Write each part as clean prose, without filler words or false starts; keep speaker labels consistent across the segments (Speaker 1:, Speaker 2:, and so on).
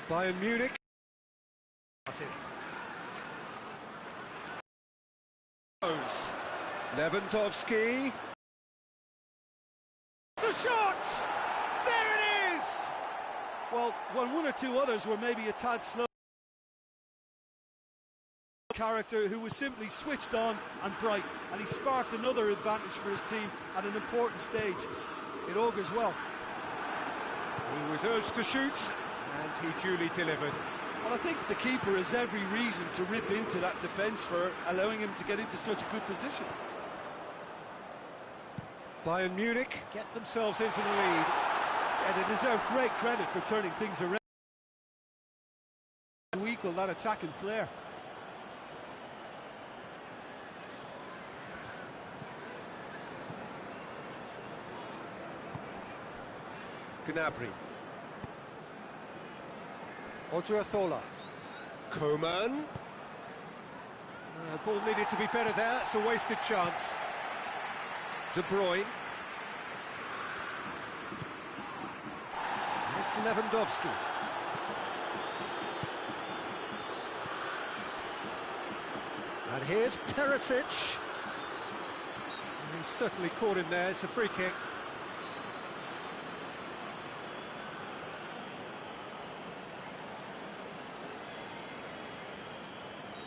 Speaker 1: Bayern Munich. Lewandowski. The shot! There it is!
Speaker 2: Well, when one or two others were maybe a tad slow. Character who was simply switched on and bright, and he sparked another advantage for his team at an important stage. It augurs well.
Speaker 1: He was urged to shoot, and he duly delivered.
Speaker 2: Well, I think the keeper has every reason to rip into that defence for allowing him to get into such a good position.
Speaker 1: Bayern Munich get themselves into the lead.
Speaker 2: And they deserve great credit for turning things around to equal that attacking flair.
Speaker 1: Gnabry. Odriozola. Coman. Ball needed to be better there, it's a wasted chance. De Bruyne. It's Lewandowski. And here's Perisic. He certainly caught him there, it's a free kick.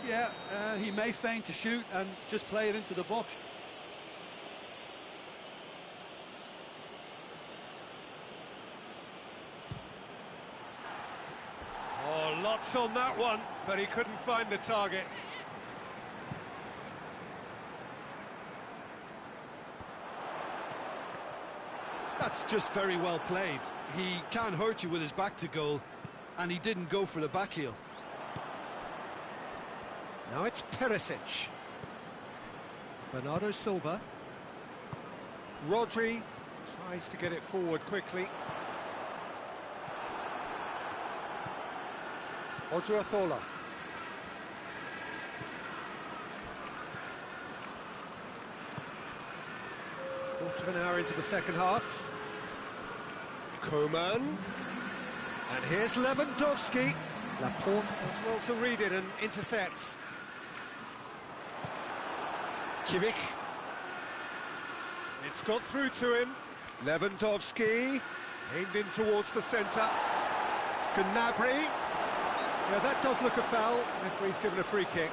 Speaker 2: Yeah, he may feign to shoot and just play it into the box.
Speaker 1: Oh, lots on that one, but he couldn't find the target.
Speaker 2: That's just very well played. He can't hurt you with his back to goal, and he didn't go for the back heel.
Speaker 1: Now it's Perisic. Bernardo Silva. Rodri tries to get it forward quickly. Odriozola. Quarter of an hour into the second half. Coman. And here's Lewandowski. Laporte does well to read it and intercepts. Kimmich. It's got through to him. Lewandowski. Aimed in towards the centre. Gnabry. Yeah, that does look a foul. Referee's given a free kick.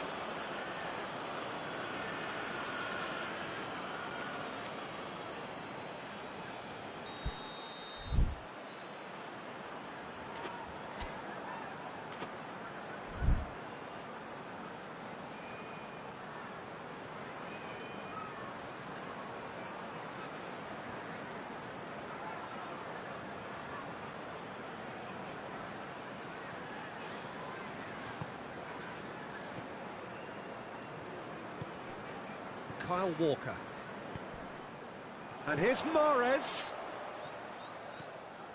Speaker 1: Kyle Walker. And here's Mahrez.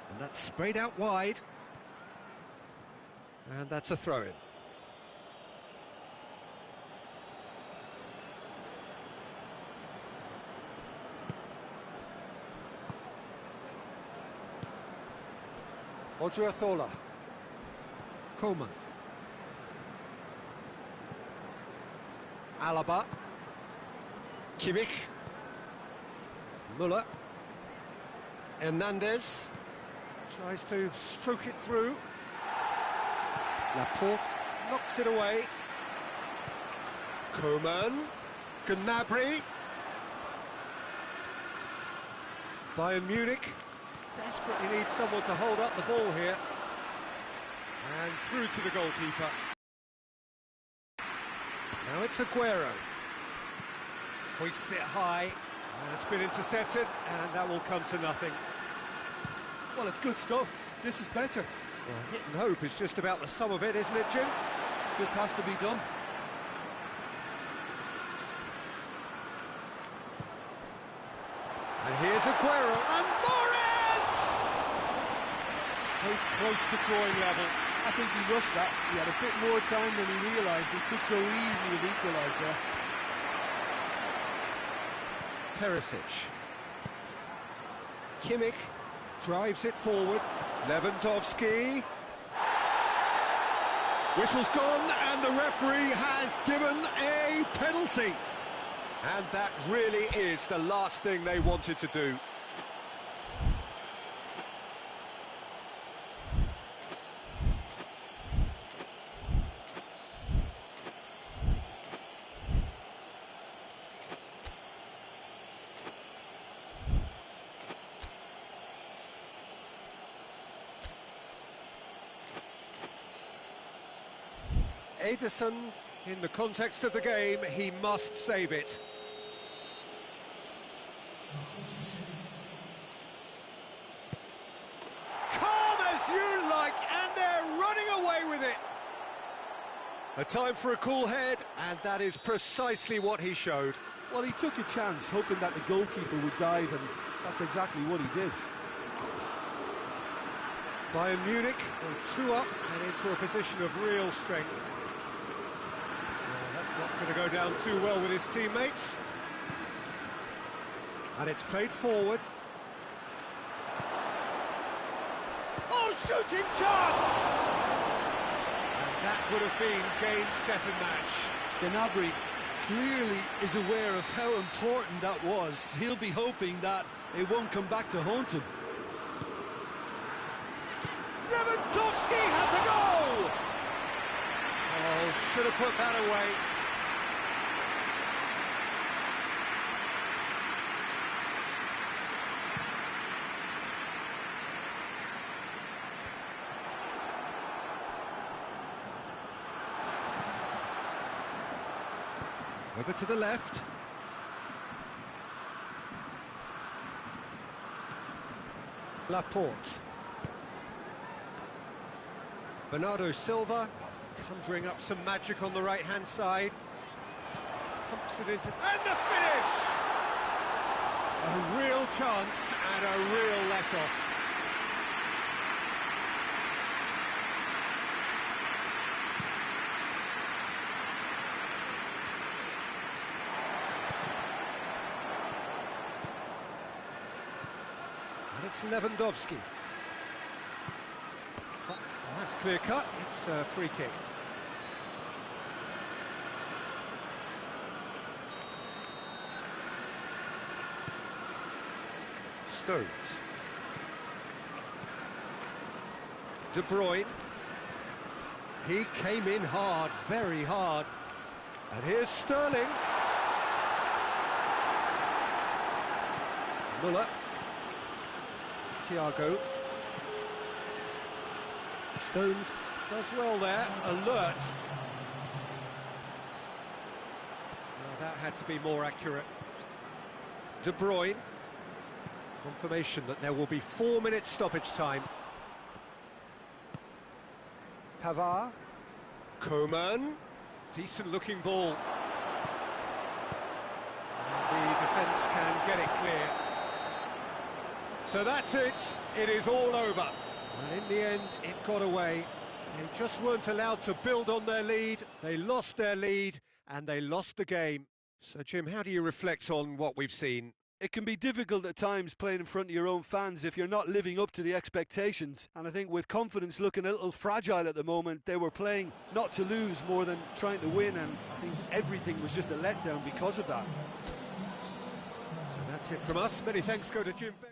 Speaker 1: And that's sprayed out wide. And that's a throw-in. Odriozola. Coman. Alaba. Kimmich. Müller. Hernandez tries to stroke it through. Laporte knocks it away. Coman. Gnabry. Bayern Munich desperately needs someone to hold up the ball here. And through to the goalkeeper. Now it's Aguero. Hoists it high, and it's been intercepted, and that will come to nothing.
Speaker 2: Well, it's good stuff. This is better.
Speaker 1: Well, hit and hope is just about the sum of it, isn't it, Jim?
Speaker 2: Just has to be done.
Speaker 1: And here's Aguero, and Mahrez! So close to drawing level.
Speaker 2: I think he rushed that. He had a bit more time than he realised. He could so easily have equalised there.
Speaker 1: Perisic. Kimmich drives it forward. Lewandowski. Whistle's gone, and the referee has given a penalty. And that really is the last thing they wanted to do. Ederson, in the context of the game, he must save it. Calm as you like, and they're running away with it. A time for a cool head, and that is precisely what he showed.
Speaker 2: Well, he took a chance, hoping that the goalkeeper would dive, and that's exactly what he did.
Speaker 1: Bayern Munich go 2 up and into a position of real strength. That's not going to go down too well with his teammates. And it's played forward. Oh, shooting chance! And that would have been game, set and match.
Speaker 2: Gnabry clearly is aware of how important that was. He'll be hoping that it won't come back to haunt him.
Speaker 1: Liv&Mnt has a goal! Oh, should have put that away. Over to the left. Laporte. Bernardo Silva conjuring up some magic on the right-hand side. Pumps it into... And the finish! A real chance and a real let-off. And it's Lewandowski. That's clear cut, it's a free kick. Stones. De Bruyne. He came in hard, very hard. And here's Sterling. Muller. Thiago. Stones does well there, alert. Well, that had to be more accurate. De Bruyne. Confirmation that there will be 4 minutes stoppage time. Pavard. Coman. Decent looking ball. And the defence can get it clear. So that's it, it is all over. And in the end, it got away. They just weren't allowed to build on their lead. They lost their lead, and they lost the game. So, Jim, how do you reflect on what we've seen?
Speaker 2: It can be difficult at times playing in front of your own fans if you're not living up to the expectations. And I think with confidence looking a little fragile at the moment, they were playing not to lose more than trying to win. And I think everything was just a letdown because of that.
Speaker 1: So that's it from us. Many thanks go to Jim Beck.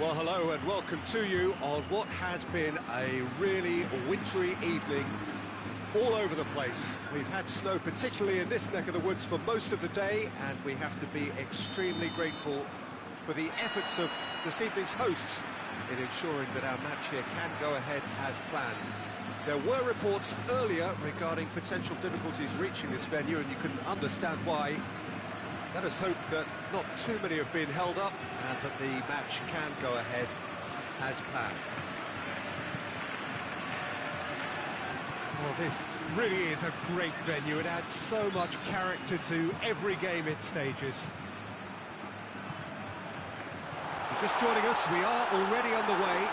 Speaker 1: Well, hello and welcome to you on what has been a really wintry evening all over the place. We've had snow, particularly in this neck of the woods, for most of the day, and we have to be extremely grateful for the efforts of this evening's hosts in ensuring that our match here can go ahead as planned. There were reports earlier regarding potential difficulties reaching this venue, and you can understand why. Let us hope that not too many have been held up and that the match can go ahead as planned. Well, this really is a great venue. It adds so much character to every game it stages. If you're just joining us, we are already underway.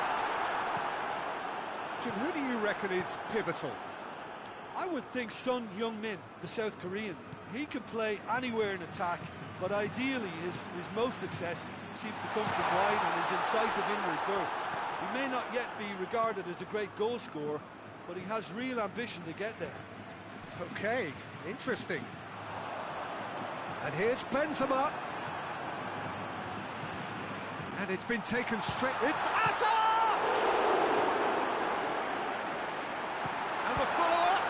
Speaker 1: Jim, who do you reckon is pivotal?
Speaker 2: I would think Son Heung-min, the South Korean. He can play anywhere in attack, but ideally his most success seems to come from wide and his incisive inward bursts. He may not yet be regarded as a great goal scorer, but he has real ambition to get there.
Speaker 1: Okay, interesting. And here's Benzema. And it's been taken straight. It's Asa! And the follow-up.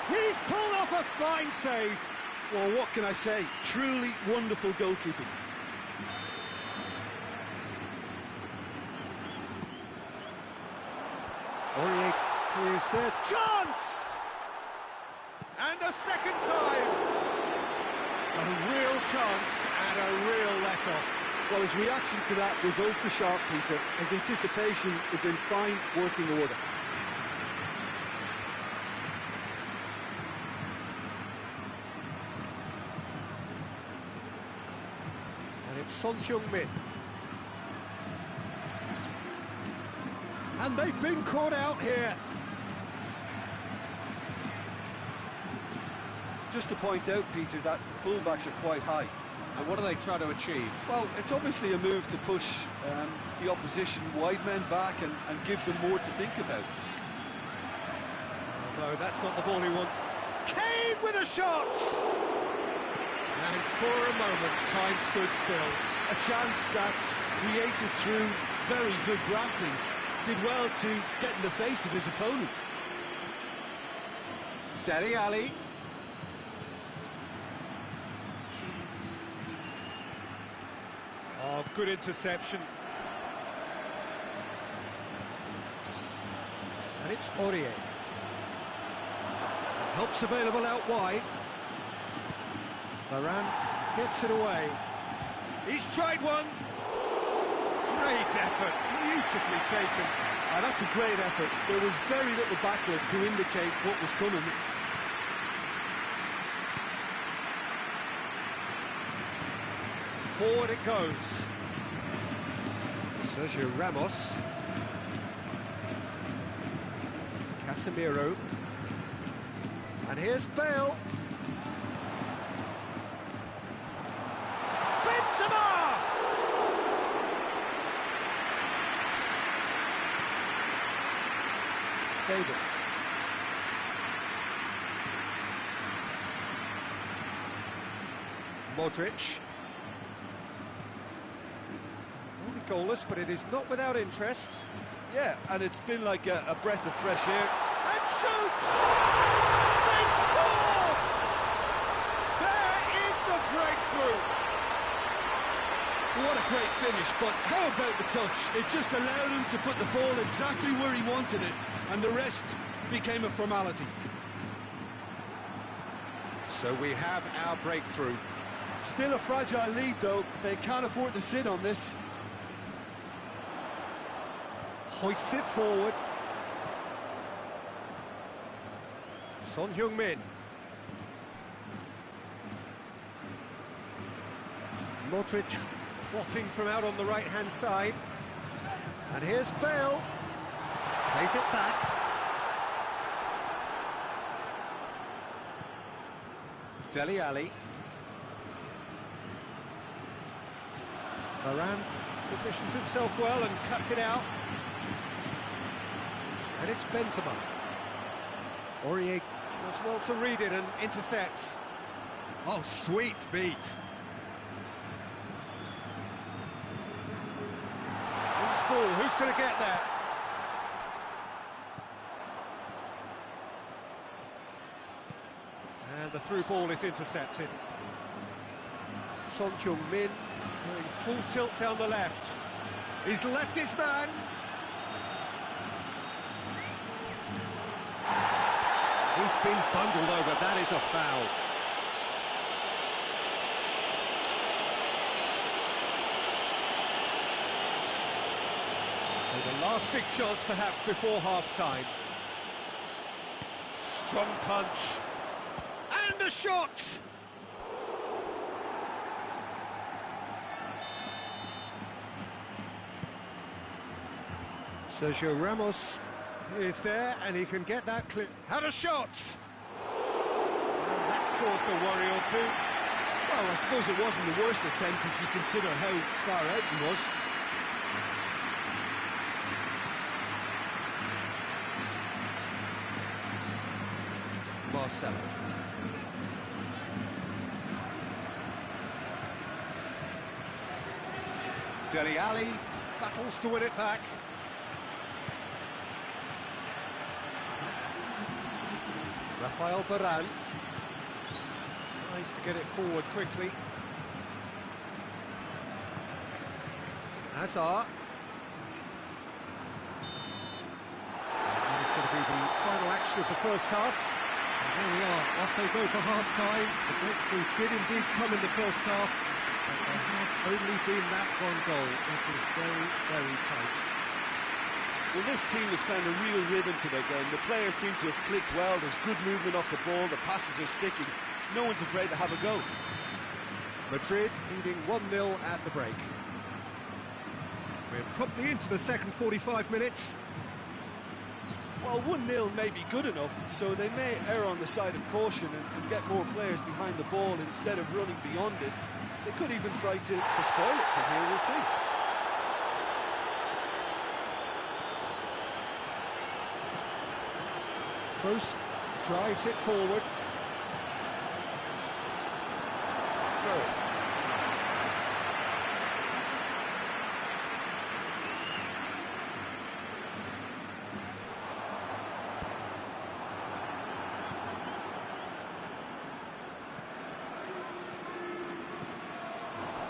Speaker 1: He's pulled off a fine save.
Speaker 2: Well, what can I say? Truly wonderful goalkeeping.
Speaker 1: Aurier is their chance! And a second time! A real chance and a real let-off.
Speaker 2: Well, his reaction to that was ultra sharp, Peter. His anticipation is in fine working order.
Speaker 1: And it's Son Heung-min. And they've been caught out here.
Speaker 2: Just to point out, Peter, that the fullbacks are quite high.
Speaker 1: And what are they trying to achieve?
Speaker 2: Well, it's obviously a move to push the opposition wide men back and give them more to think about.
Speaker 1: Oh, no, that's not the ball he wants. Kane with a shot! And for a moment, time stood still.
Speaker 2: A chance that's created through very good grafting. Did well to get in the face of his opponent.
Speaker 1: Dele Alli. Oh, good interception. And it's Aurier. And help's available out wide. Varane gets it away. He's tried one. Great effort, beautifully taken.
Speaker 2: That's a great effort. There was very little backlift to indicate what was coming.
Speaker 1: Forward it goes. Sergio Ramos. Casemiro. And here's Bale. Benzema! Davis. Modric. Maybe goalless, but it is not without interest.
Speaker 2: Yeah, and it's been like a breath of fresh air.
Speaker 1: And shoots! They score! There is the breakthrough!
Speaker 2: What a great finish, but how about the touch? It just allowed him to put the ball exactly where he wanted it, and the rest became a formality.
Speaker 1: So we have our breakthrough.
Speaker 2: Still a fragile lead, though. They can't afford to sit on this.
Speaker 1: Hoists it forward. Son Heung-min. Modric plotting from out on the right-hand side. And here's Bale. Plays it back. Dele Alli. Varane positions himself well and cuts it out. And it's Benzema. Aurier does well to read it and intercepts. Oh, sweet feet. ball. Who's going to get there? And the through ball is intercepted. Son Heung-min going full tilt down the left. He's left his man. He's been bundled over. That is a foul. So the last big chance perhaps before half-time. Strong punch. And a shot! Sergio Ramos is there, and he can get that clip. Had a shot! And that's caused a worry or two.
Speaker 2: Well, I suppose it wasn't the worst attempt if you consider how far out he was.
Speaker 1: Marcelo. Dele Alli battles to win it back. Rafael Varane tries to get it forward quickly. Hazard. That is going to be the final action of the first half. And there we are, off they go for half-time. The breakthrough did indeed come in the first half, but there has only been that one goal. It was very, very tight.
Speaker 2: Well, this team has found a real rhythm to their game. The players seem to have clicked well. There's good movement off the ball. The passes are sticking. No one's afraid to have a go.
Speaker 1: Madrid leading 1-0 at the break. We're promptly into the second 45 minutes.
Speaker 2: Well, 1-0 may be good enough, so they may err on the side of caution and get more players behind the ball instead of running beyond it. They could even try to spoil it from here, we'll see.
Speaker 1: Kroos drives it forward. Throw.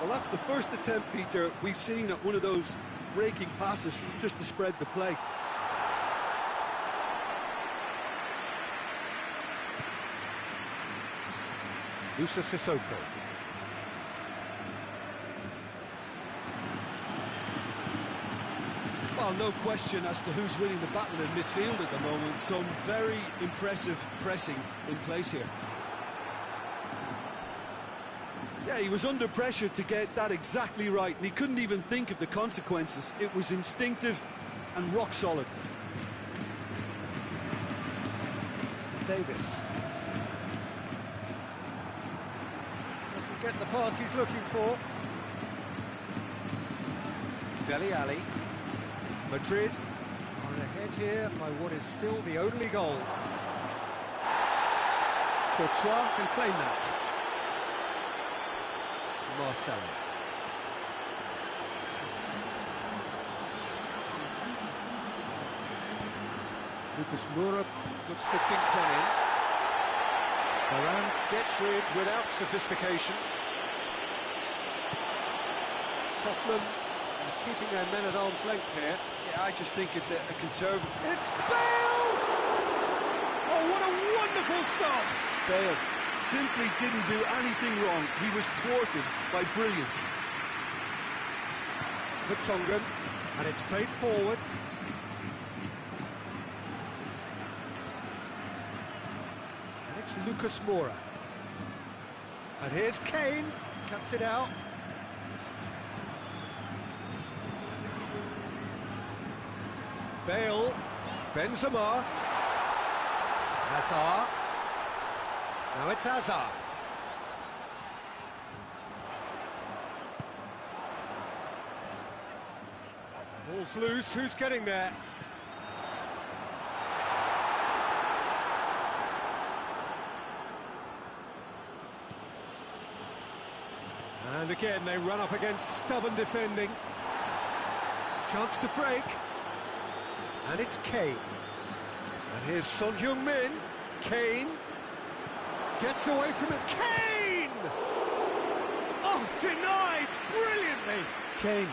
Speaker 2: Well, that's the first attempt, Peter, we've seen at one of those raking passes just to spread the play.
Speaker 1: Musa Sissoko.
Speaker 2: Well, no question as to who's winning the battle in midfield at the moment. Some very impressive pressing in place here. Yeah, he was under pressure to get that exactly right, and he couldn't even think of the consequences. It was instinctive and rock solid.
Speaker 1: Davis. Doesn't get the pass he's looking for. Dele Alli. Madrid are ahead here by what is still the only goal. Courtois can claim that. Marcelo. Lucas Moura looks to dink one in. Varane gets rid without sophistication. Tottenham are keeping their men at arm's length here.
Speaker 2: Yeah, I just think it's a conservative.
Speaker 1: It's Bale! Oh, what a wonderful stop!
Speaker 2: Bale simply didn't do anything wrong. He was thwarted by brilliance.
Speaker 1: Vertonghen, and it's played forward. And it's Lucas Moura. And here's Kane, cuts it out. Bale, Benzema, Hazard. Now it's Hazard. Ball's loose, who's getting there? And again, they run up against stubborn defending. Chance to break. And it's Kane. And here's Son-Heung-min. Kane. Gets away from it. Kane! Oh, denied brilliantly.
Speaker 2: Kane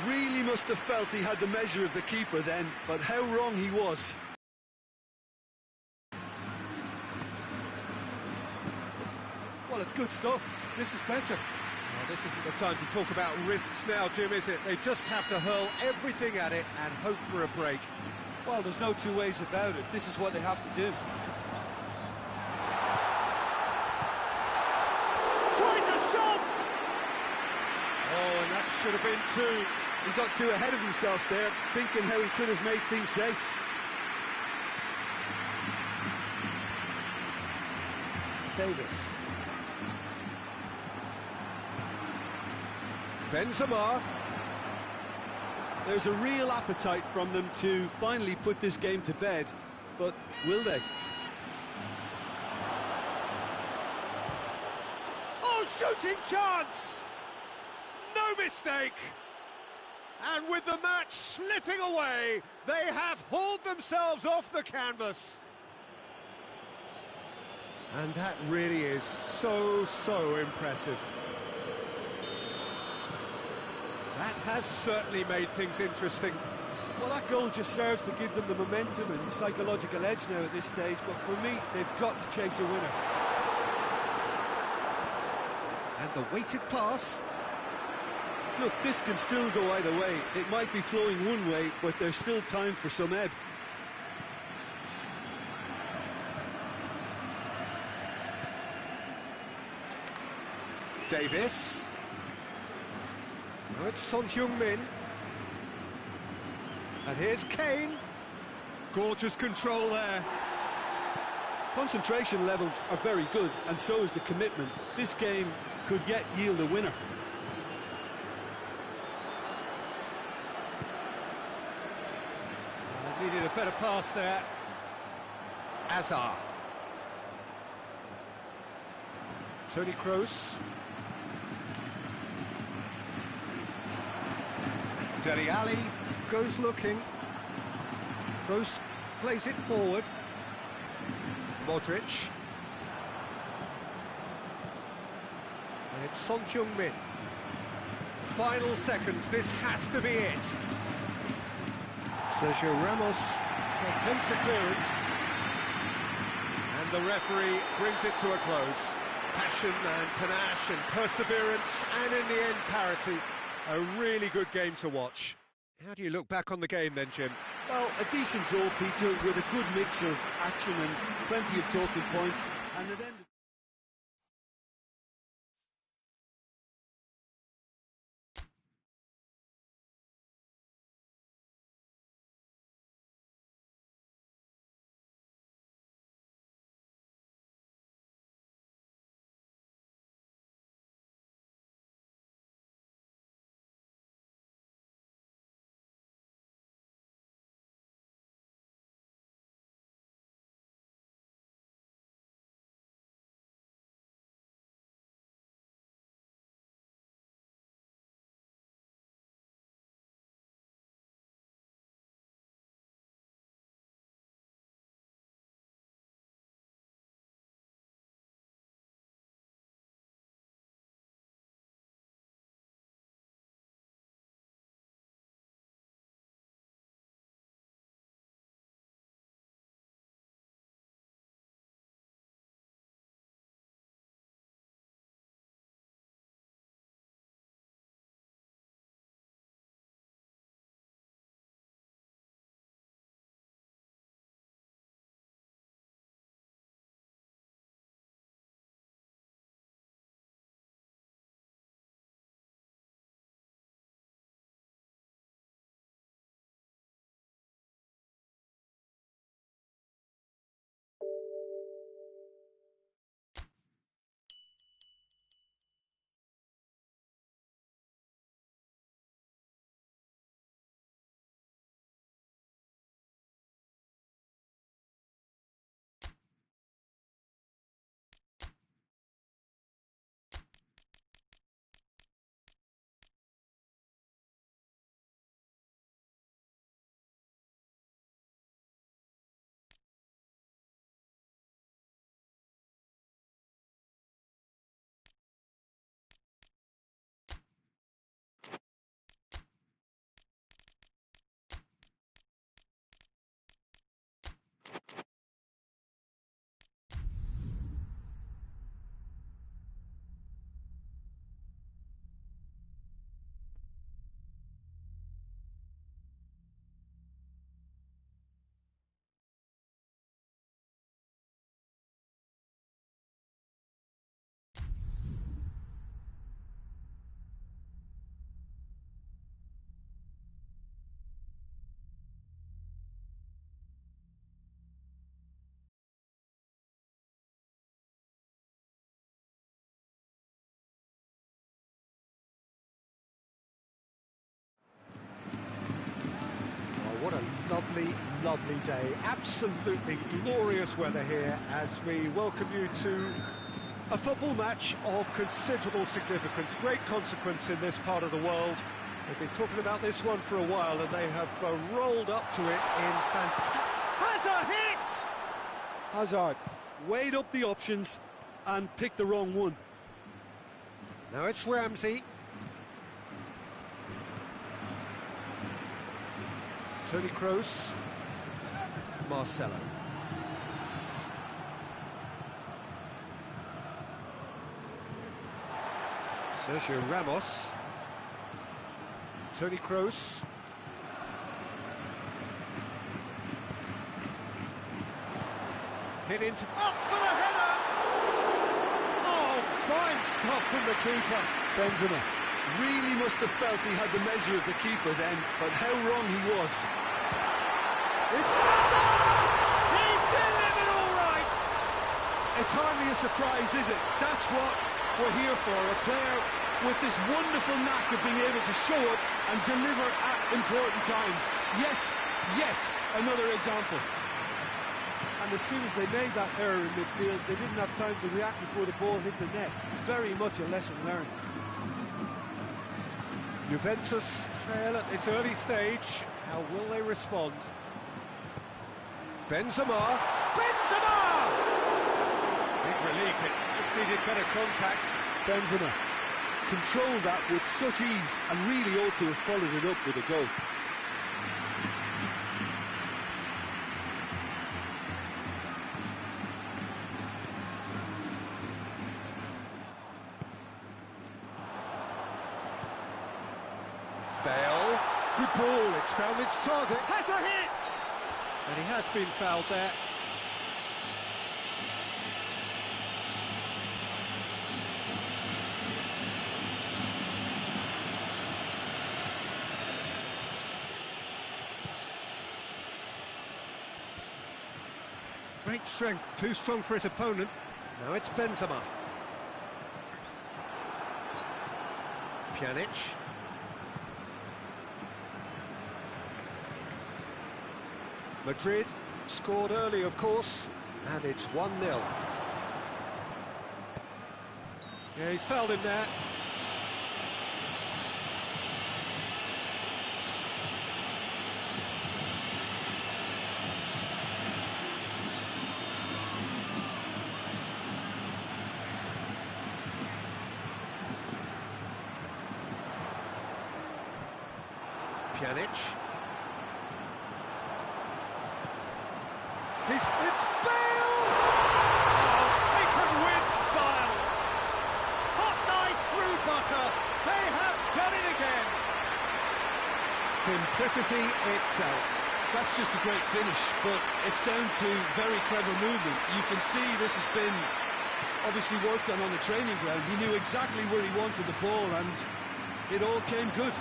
Speaker 2: really must have felt he had the measure of the keeper then, but how wrong he was. Well, it's good stuff. This is better.
Speaker 1: Well, this isn't the time to talk about risks now, Jim, is it? They just have to hurl everything at it and hope for a break.
Speaker 2: Well, there's no two ways about it. This is what they have to do.
Speaker 1: Tries a shot! Oh, and that should have been two.
Speaker 2: He got too ahead of himself there, thinking how he could have made things safe.
Speaker 1: Davis. Benzema.
Speaker 2: There's a real appetite from them to finally put this game to bed, but will they?
Speaker 1: Oh, shooting chance! No mistake! And with the match slipping away, they have hauled themselves off the canvas. And that really is so impressive. That has certainly made things interesting.
Speaker 2: Well, that goal just serves to give them the momentum and psychological edge now at this stage, but for me, they've got to chase a winner.
Speaker 1: And the weighted pass.
Speaker 2: Look, this can still go either way. It might be flowing one way, but there's still time for some ebb.
Speaker 1: Davis. Now it's Son-Heung-min. And here's Kane. Gorgeous control there.
Speaker 2: Concentration levels are very good, and so is the commitment. This game could yet yield a winner.
Speaker 1: Needed a better pass there. Azar. Toni Kroos. Dele Alli goes looking. Kroos plays it forward. Modric. And it's Son-Heung-min. Final seconds, this has to be it. Sergio Ramos attempts a clearance. And the referee brings it to a close. Passion and panache and perseverance, and in the end, parity. A really good game to watch. How do you look back on the game then, Jim?
Speaker 2: Well, a decent draw, Peter, with a good mix of action and plenty of talking points, and it ended...
Speaker 1: lovely, lovely day. Absolutely glorious weather here as we welcome you to a football match of considerable significance, great consequence in this part of the world. They've been talking about this one for a while and they have rolled up to it in fantastic... Hazard hits!
Speaker 2: Hazard weighed up the options and picked the wrong one.
Speaker 1: Now it's Ramsey. Toni Kroos. Marcelo. Sergio Ramos. Toni Kroos. Hit into... Up for the header! Oh, fine stop from the keeper.
Speaker 2: Benzema really must have felt he had the measure of the keeper then, but how wrong he was.
Speaker 1: It's Hazard! He's delivered all right!
Speaker 2: It's hardly a surprise, is it? That's what we're here for, a player with this wonderful knack of being able to show up and deliver at important times. Yet another example. And as soon as they made that error in midfield, they didn't have time to react before the ball hit the net. Very much a lesson learned.
Speaker 1: Juventus trail at this early stage. How will they respond? Benzema! Benzema! Big relief, it just needed better contact.
Speaker 2: Benzema controlled that with such ease and really ought to have followed it up with a goal.
Speaker 1: Bale, good ball, it's found its target, has a hit! And he has been fouled there. Great strength, too strong for his opponent. Now it's Benzema. Pjanic. Madrid scored early, of course, and it's 1-0. Yeah, he's fouled him there. Pjanic. It's Bale! Oh, taken with style! Hot knife through butter! They have done it again! Simplicity itself.
Speaker 2: That's just a great finish, but it's down to very clever movement. You can see this has been obviously worked on the training ground. He knew exactly where he wanted the ball and it all came good.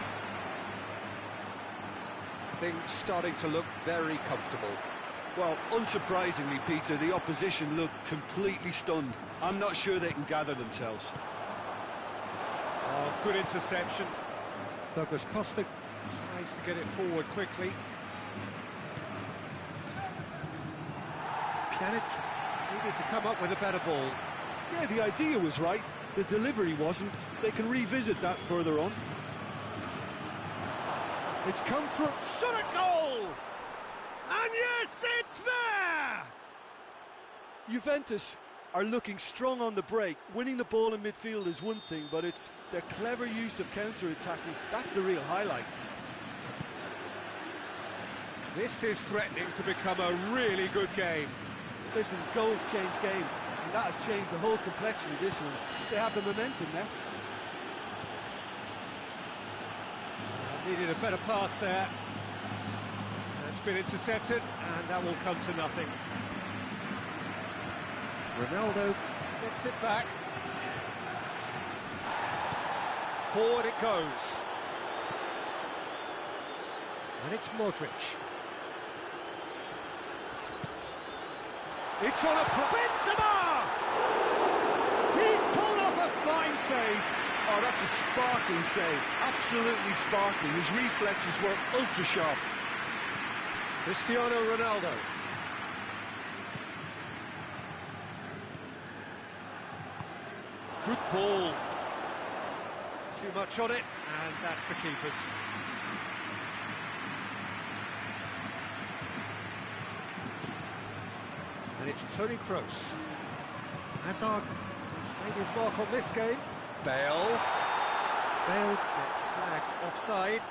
Speaker 1: Things starting to look very comfortable.
Speaker 2: Well, unsurprisingly, Peter, the opposition look completely stunned. I'm not sure they can gather themselves.
Speaker 1: Oh, good interception. Douglas Costa tries to get it forward quickly. Pjanic needed to come up with a better ball.
Speaker 2: Yeah, the idea was right. The delivery wasn't. They can revisit that further on.
Speaker 1: It's come through. Shot a goal! And yes, it's there!
Speaker 2: Juventus are looking strong on the break. Winning the ball in midfield is one thing, but it's their clever use of counter-attacking. That's the real highlight.
Speaker 1: This is threatening to become a really good game.
Speaker 2: Listen, goals change games, and that has changed the whole complexion of this one. They have the momentum now.
Speaker 1: Needed a better pass there. It's been intercepted, and that will come to nothing. Ronaldo gets it back. Forward it goes. And it's Modric. It's on a... Benzema! He's pulled off a fine save.
Speaker 2: Oh, that's a sparkling save. Absolutely sparkling. His reflexes were ultra-sharp.
Speaker 1: Cristiano Ronaldo. Good ball. Too much on it, and that's the keeper's. And it's Toni Kroos. Hazard has made his mark on this game. Bale. Bale gets flagged offside.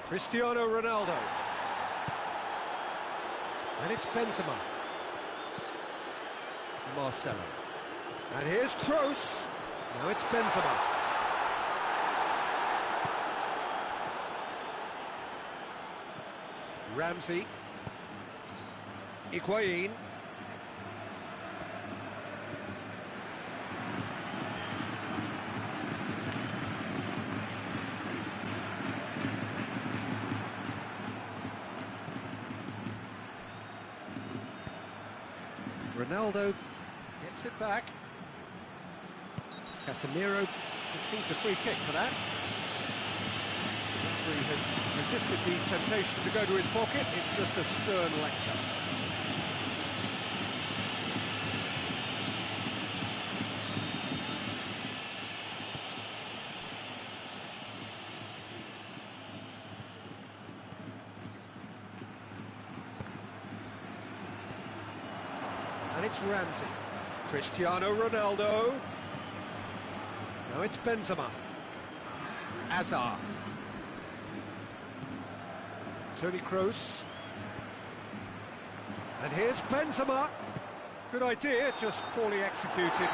Speaker 1: Cristiano Ronaldo. And it's Benzema. Marcelo. And here's Kroos. Now it's Benzema. Ramsey. Higuain. Ronaldo gets it back. Casemiro conceives a free kick for that. The referee has resisted the temptation to go to his pocket. It's just a stern lecture. And it's Ramsey. Cristiano Ronaldo. Now it's Benzema. Hazard. Toni Kroos. And here's Benzema. Good idea, just poorly executed.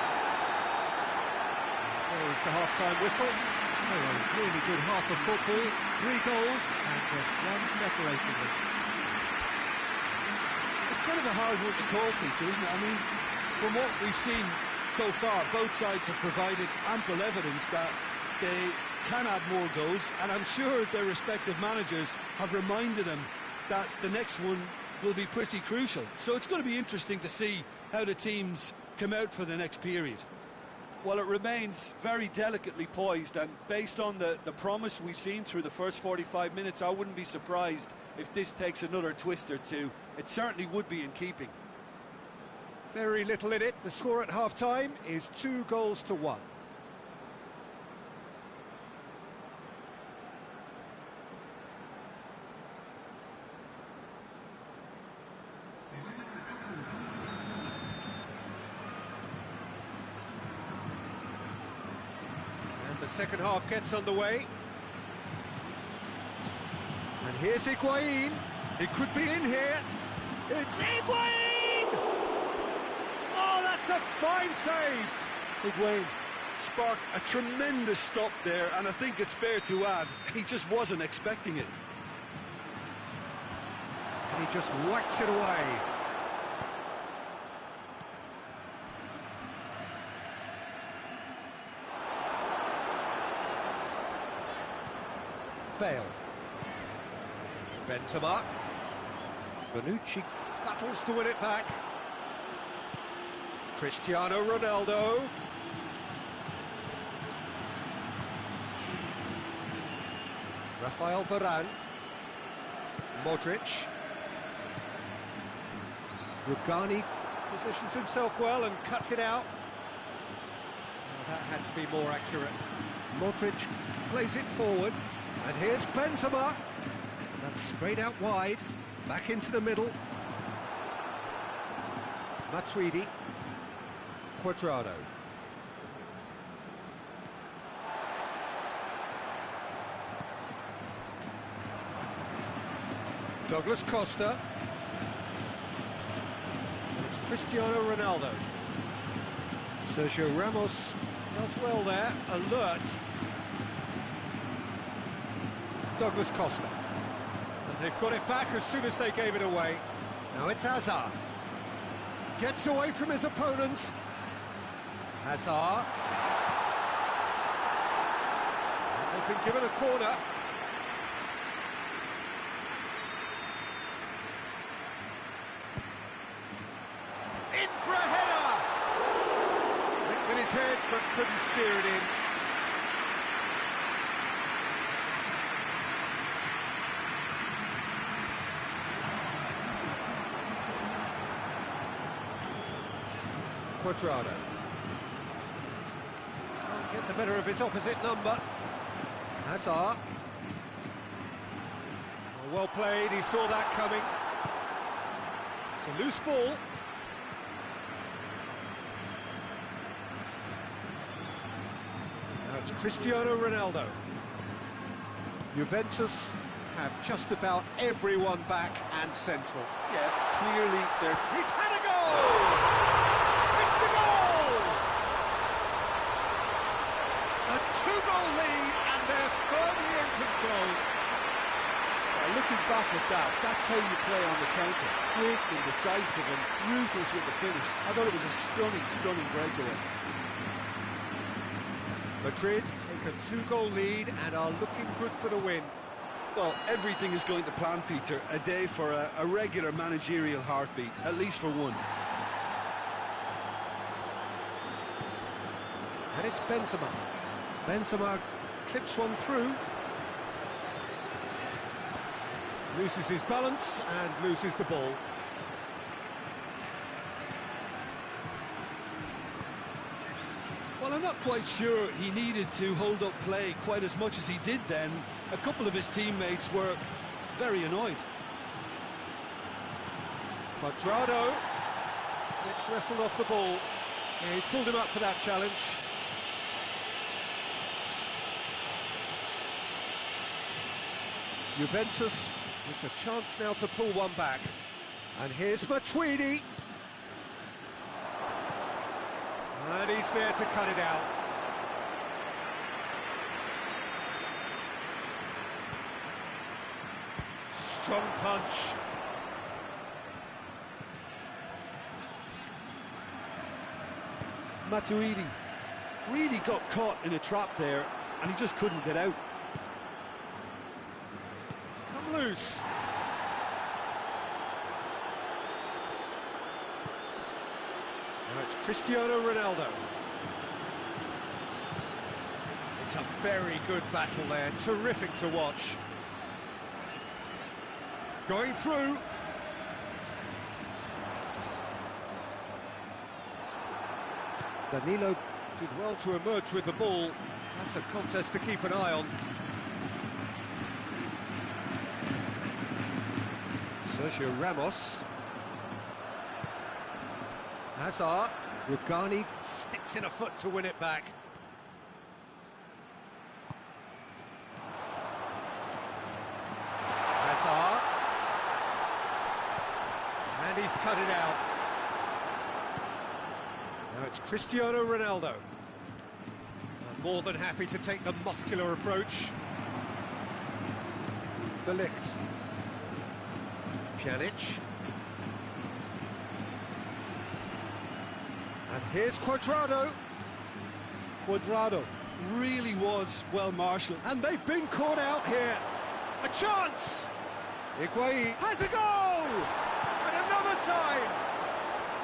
Speaker 1: There's the half-time whistle. So a really good half of football. 3 goals and just one separating them.
Speaker 2: It's kind of a hard one to call, Peter, isn't it? I mean, from what we've seen so far, both sides have provided ample evidence that they can add more goals, and I'm sure their respective managers have reminded them that the next one will be pretty crucial. So it's going to be interesting to see how the teams come out for the next period. Well, it remains very delicately poised, and based on the promise we've seen through the first 45 minutes, I wouldn't be surprised if this takes another twist or two. It certainly would be in keeping.
Speaker 1: Very little in it. The score at half-time is 2-1. And the second half gets underway. And here's Higuain. It could be in here. It's Higuain! Oh, that's a fine save!
Speaker 2: Higuain sparked a tremendous stop there, and I think it's fair to add, he just wasn't expecting it.
Speaker 1: And he just whacks it away. Bale. Benzema. Bonucci battles to win it back. Cristiano Ronaldo. Rafael Varane. Modric. Rugani positions himself well and cuts it out. Oh, that had to be more accurate. Modric plays it forward. And here's Benzema. That's sprayed out wide. Back into the middle. Matuidi. Cuadrado. Douglas Costa. And it's Cristiano Ronaldo. Sergio Ramos does well there. Alert. Douglas Costa. And they've got it back as soon as they gave it away. Now it's Hazard. Gets away from his opponents. Hazard. And they've been given a corner. In for a header! couldn't steer it in. Quadrado. Can't get the better of his opposite number. Hazard. Well played, he saw that coming. It's a loose ball. Now it's Cristiano Ronaldo. Juventus have just about everyone back and central.
Speaker 2: Yeah, clearly they're...
Speaker 1: He's had a goal! It's a goal! A two-goal lead and they're firmly in control.
Speaker 2: Looking back at that, that's how you play on the counter. Quick and decisive and ruthless with the finish. I thought it was a stunning, stunning breakaway.
Speaker 1: Madrid take a two-goal lead and are looking good for the win.
Speaker 2: Well, everything is going to plan, Peter. A day for a regular managerial heartbeat, at least for one.
Speaker 1: And it's Benzema. Benzema clips one through. Loses his balance and loses the ball.
Speaker 2: Well, I'm not quite sure he needed to hold up play quite as much as he did then. A couple of his teammates were very annoyed.
Speaker 1: Quadrado gets wrestled off the ball. Yeah, he's pulled him up for that challenge. Juventus with the chance now to pull one back. And here's Matuidi. And he's there to cut it out. Strong punch.
Speaker 2: Matuidi really got caught in a trap there and he just couldn't get out.
Speaker 1: It's come loose. Now it's Cristiano Ronaldo. It's a very good battle there, terrific to watch. Going through. Danilo did well to emerge with the ball. That's a contest to keep an eye on. Sergio Ramos. Hazard. Rugani sticks in a foot to win it back. Hazard. And he's cut it out. Now it's Cristiano Ronaldo. And more than happy to take the muscular approach. De Ligt. Pjanic. And here's Quadrado.
Speaker 2: Quadrado really was well marshalled.
Speaker 1: And they've been caught out here. A chance! Higuain has a goal! And another time!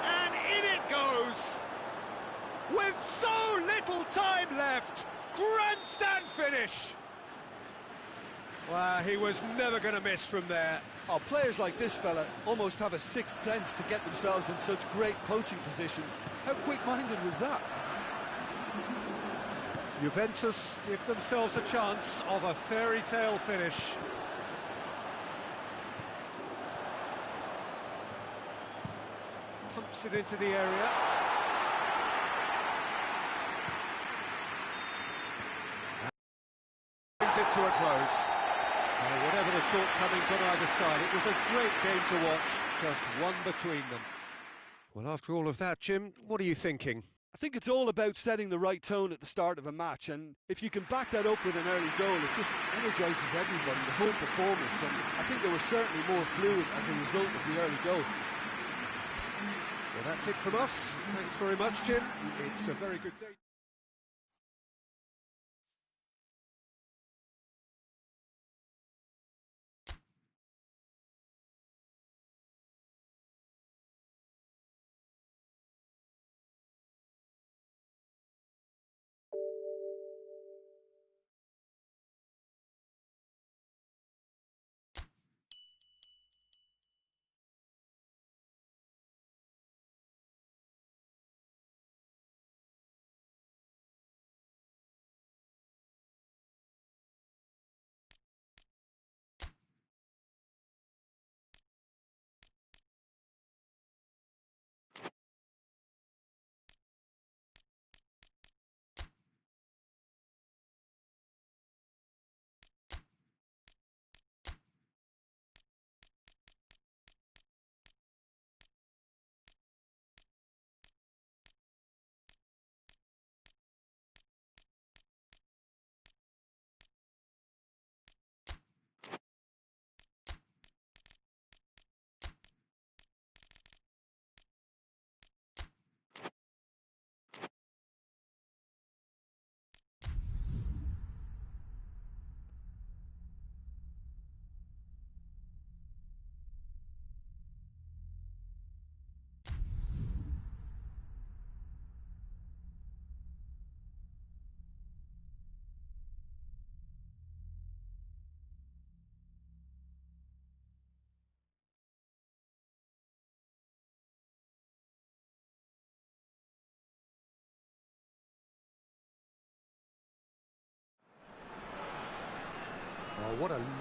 Speaker 1: And in it goes! With so little time left! Grandstand finish! Wow, he was never going to miss from there.
Speaker 2: Oh, players like this fella almost have a sixth sense to get themselves in such great poaching positions. How quick-minded was that?
Speaker 1: Juventus give themselves a chance of a fairy tale finish. Pumps it into the area. Brings it to a close. Whatever the shortcomings on either side, it was a great game to watch, just one between them. Well, after all of that, Jim, what are you thinking?
Speaker 2: I think it's all about setting the right tone at the start of a match, and if you can back that up with an early goal, it just energises everybody, the whole performance, and I think they were certainly more fluid as a result of the early goal.
Speaker 1: Well, that's it from us. Thanks very much, Jim. It's a very good day.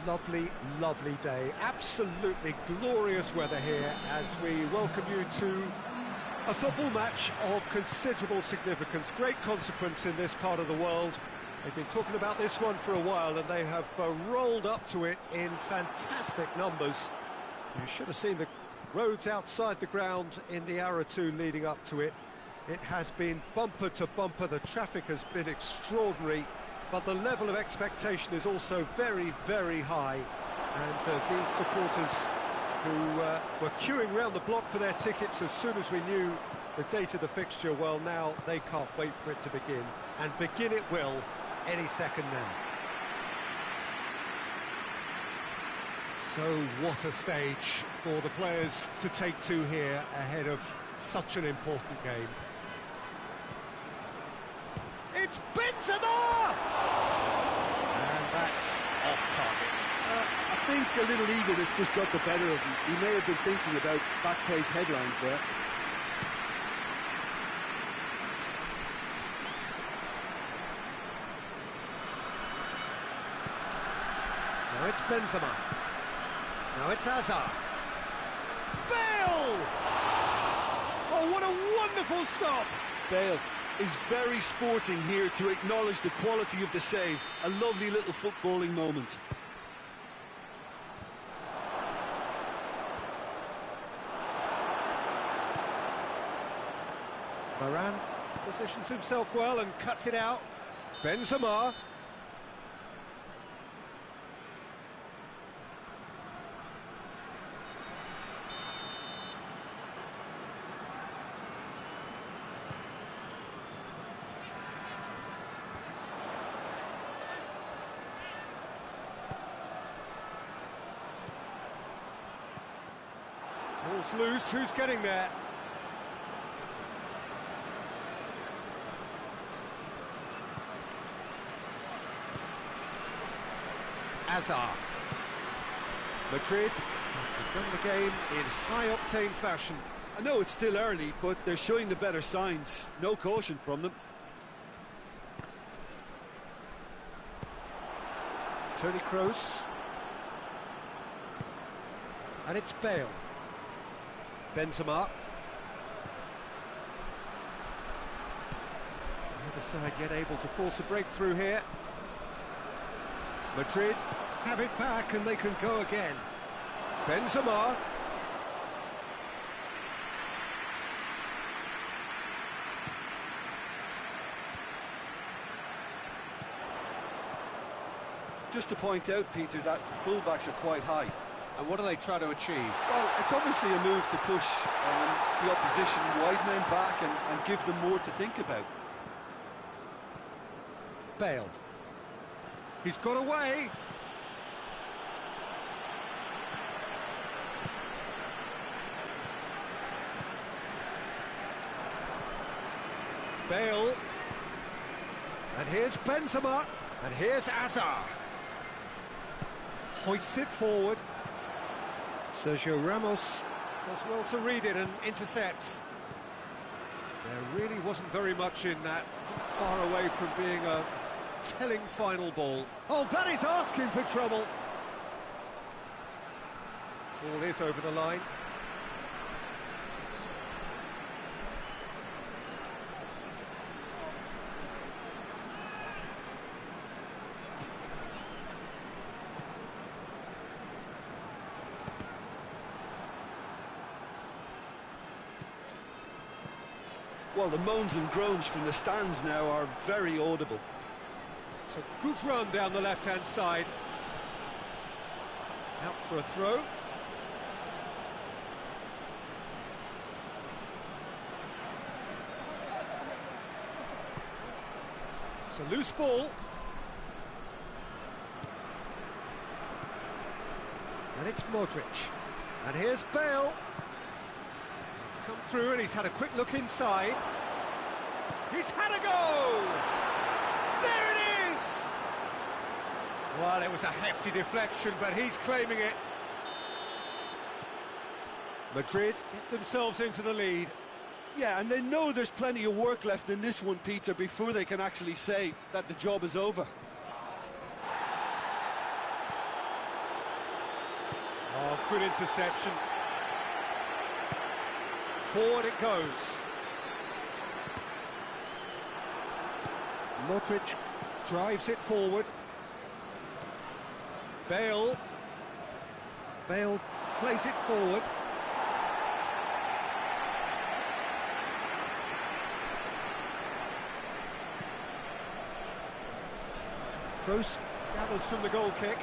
Speaker 1: lovely, lovely day. Absolutely glorious weather here as we welcome you to a football match of considerable significance, great consequence in this part of the world. They've been talking about this one for a while and they have rolled up to it in fantastic numbers. You should have seen the roads outside the ground in the hour or two leading up to it. It has been bumper to bumper, the traffic has been extraordinary, but the level of expectation is also very, very high. And these supporters who were queuing round the block for their tickets as soon as we knew the date of the fixture, well, now they can't wait for it to begin. And begin it will any second now. So what a stage for the players to take to here ahead of such an important game. It's Benzema! And that's off target.
Speaker 2: I think a little eagerness just got the better of him. He may have been thinking about back page headlines there.
Speaker 1: Now it's Benzema. Now it's Hazard. Bale! Oh, what a wonderful stop!
Speaker 2: Bale is very sporting here to acknowledge the quality of the save. A lovely little footballing moment.
Speaker 1: Varane positions himself well and cuts it out. Benzema. Ball's loose, who's getting there? Hazard. Madrid have begun the game in high-octane fashion.
Speaker 2: I know it's still early, but they're showing the better signs. No caution from them.
Speaker 1: Toni Kroos. And it's Bale. Benzema. The other side yet able to force a breakthrough here. Madrid have it back and they can go again. Benzema.
Speaker 2: Just to point out, Peter, that the fullbacks are quite high.
Speaker 1: And what do they try to achieve?
Speaker 2: Well, it's obviously a move to push the opposition wide men back and give them more to think about.
Speaker 1: Bale. He's got away. Bale. And here's Benzema. And here's Hazard. Hoists it forward. Sergio Ramos does well to read it and intercepts. There really wasn't very much in that. Not far away from being a telling final ball. Oh, that is asking for trouble. Ball is over the line.
Speaker 2: Well, the moans and groans from the stands now are very audible.
Speaker 1: It's a good run down the left-hand side. Out for a throw. It's a loose ball. And it's Modric. And here's Bale. He's come through and he's had a quick look inside. He's had a go! There it is! Well, it was a hefty deflection, but he's claiming it. Madrid get themselves into the lead.
Speaker 2: Yeah, and they know there's plenty of work left in this one, Peter, before they can actually say that the job is over.
Speaker 1: Oh, good interception. Forward it goes. Modric drives it forward. Bale plays it forward. Kroos gathers from the goal kick.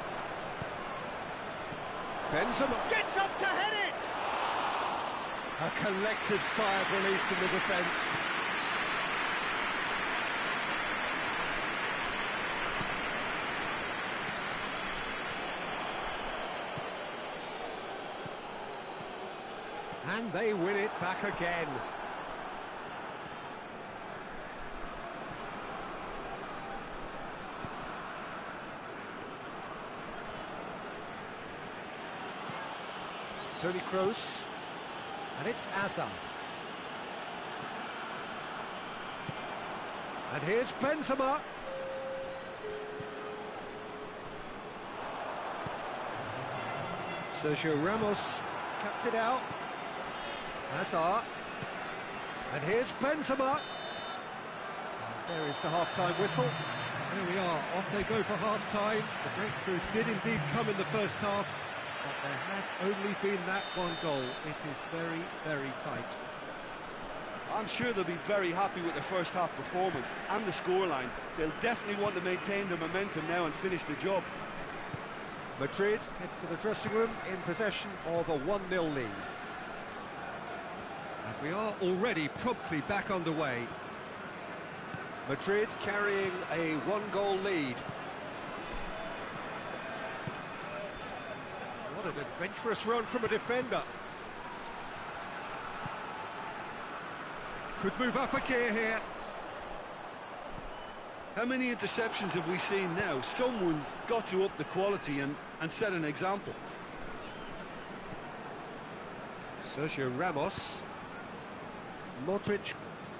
Speaker 1: Benzema gets up to head it! A collective sigh of relief from the defence. And they win it back again. Toni Kroos, and it's Hazard. And here's Benzema. Sergio Ramos cuts it out. Hazard. And here's Benzema. There is the half-time whistle. There we are, off they go for half-time. The breakthroughs did indeed come in the first half, but there has only been that one goal. It is very, very tight.
Speaker 2: I'm sure they'll be very happy with their first half performance and the scoreline. They'll definitely want to maintain their momentum now and finish the job.
Speaker 1: Madrid head for the dressing room in possession of a 1-0 lead. And we are already promptly back underway. Madrid carrying a 1-goal lead. What an adventurous run from a defender. Could move up a gear here.
Speaker 2: How many interceptions have we seen now? Someone's got to up the quality and set an example.
Speaker 1: Sergio Ramos. Modric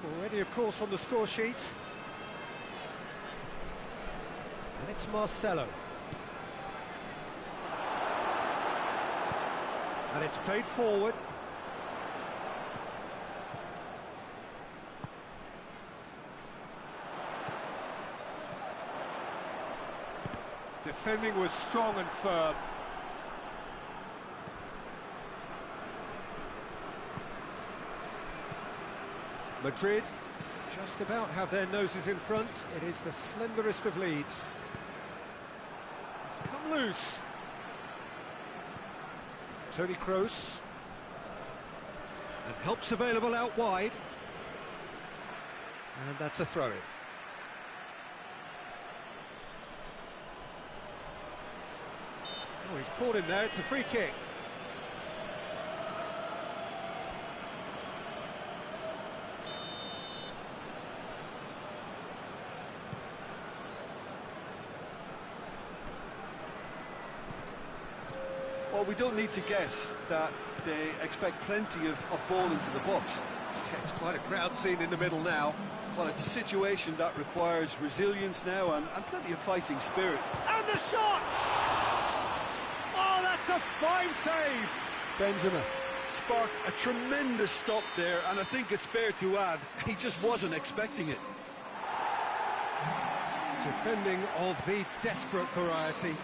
Speaker 1: already, of course, on the score sheet. And it's Marcelo. And it's played forward. Defending was strong and firm. Madrid just about have their noses in front. It is the slenderest of leads. It's come loose. Toni Kroos. And help's available out wide. And that's a throw-in. Oh, he's caught him there. It's a free kick.
Speaker 2: Well, we don't need to guess that they expect plenty of ball into the box.
Speaker 1: It's quite a crowd scene in the middle now.
Speaker 2: Well, it's a situation that requires resilience now and plenty of fighting spirit.
Speaker 1: And the shot! Oh, that's a fine save!
Speaker 2: Benzema sparked a tremendous stop there, and I think it's fair to add, he just wasn't expecting it.
Speaker 1: Defending of the desperate variety.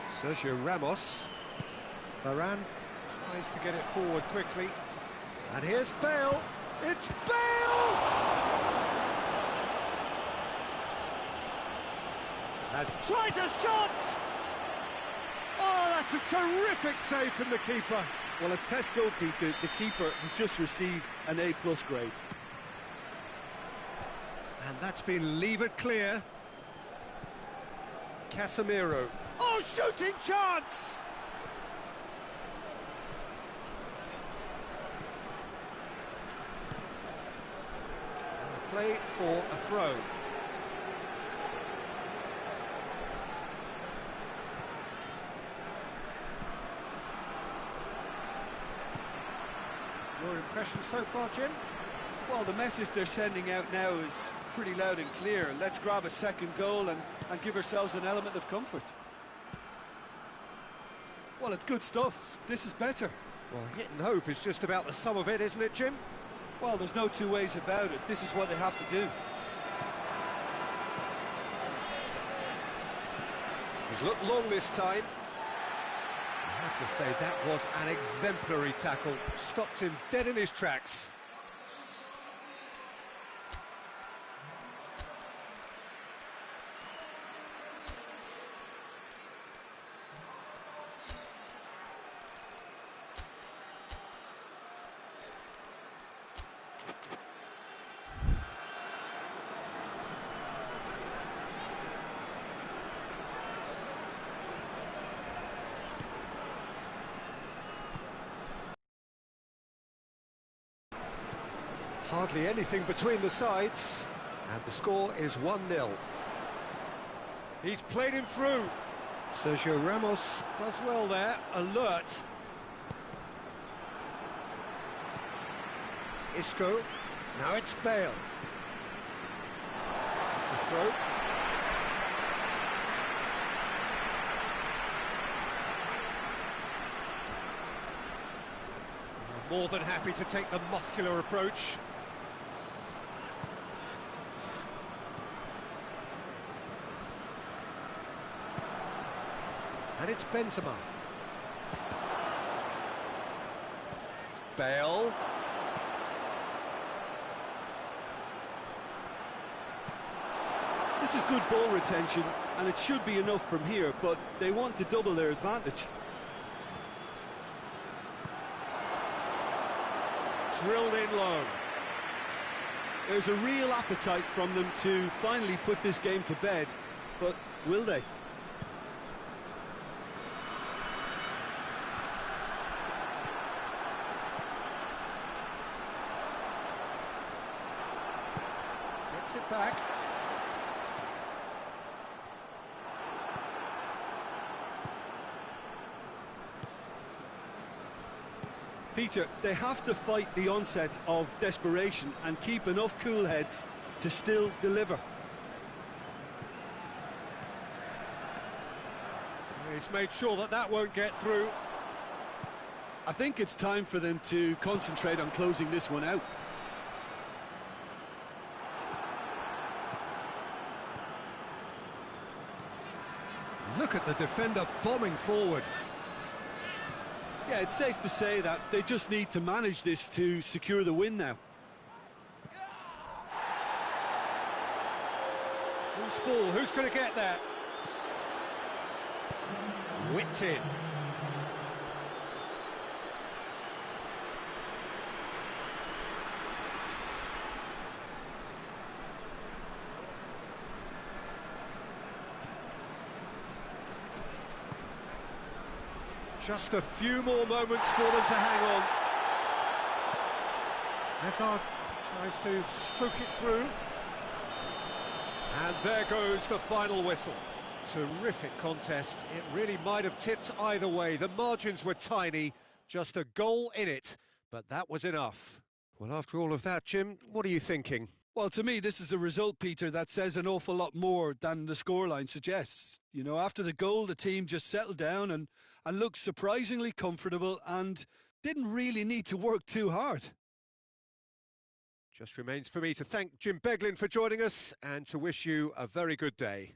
Speaker 1: Sergio Ramos. Varane tries to get it forward quickly. And here's Bale. It's Bale! Tries a shot! Oh, that's a terrific save from the keeper.
Speaker 2: Well, as test goalkeeper, the keeper has just received an A+ grade.
Speaker 1: And that's been levered clear. Casemiro. Oh, shooting chance! Play for a throw. Your impression so far, Jim?
Speaker 2: Well, the message they're sending out now is pretty loud and clear. Let's grab a second goal and give ourselves an element of comfort. Well, it's good stuff. This is better.
Speaker 1: Well, hit and hope is just about the sum of it, isn't it, Jim?
Speaker 2: Well, there's no two ways about it. This is what they have to do.
Speaker 1: He's looked long this time. I have to say, that was an exemplary tackle. Stopped him dead in his tracks. Hardly anything between the sides, and the score is 1-0. He's played him through. Sergio Ramos does well there, alert. Isco, now it's Bale. It's a throw. More than happy to take the muscular approach. And it's Benzema. Bale.
Speaker 2: This is good ball retention, and it should be enough from here, but they want to double their advantage.
Speaker 1: Drilled in low.
Speaker 2: There's a real appetite from them to finally put this game to bed, but will they?
Speaker 1: Gets it back.
Speaker 2: Peter, they have to fight the onset of desperation and keep enough cool heads to still deliver.
Speaker 1: He's made sure that that won't get through.
Speaker 2: I think it's time for them to concentrate on closing this one out.
Speaker 1: Look at the defender bombing forward.
Speaker 2: Yeah, it's safe to say that they just need to manage this to secure the win now.
Speaker 1: Who's ball? Who's going to get that? Whipped in. Just a few more moments for them to hang on. Hazard tries to stroke it through. And there goes the final whistle. Terrific contest. It really might have tipped either way. The margins were tiny, just a goal in it, but that was enough. Well, after all of that, Jim, what are you thinking?
Speaker 2: Well, to me, this is a result, Peter, that says an awful lot more than the scoreline suggests. You know, after the goal, the team just settled down and looked surprisingly comfortable and didn't really need to work too hard.
Speaker 1: Just remains for me to thank Jim Beglin for joining us and to wish you a very good day.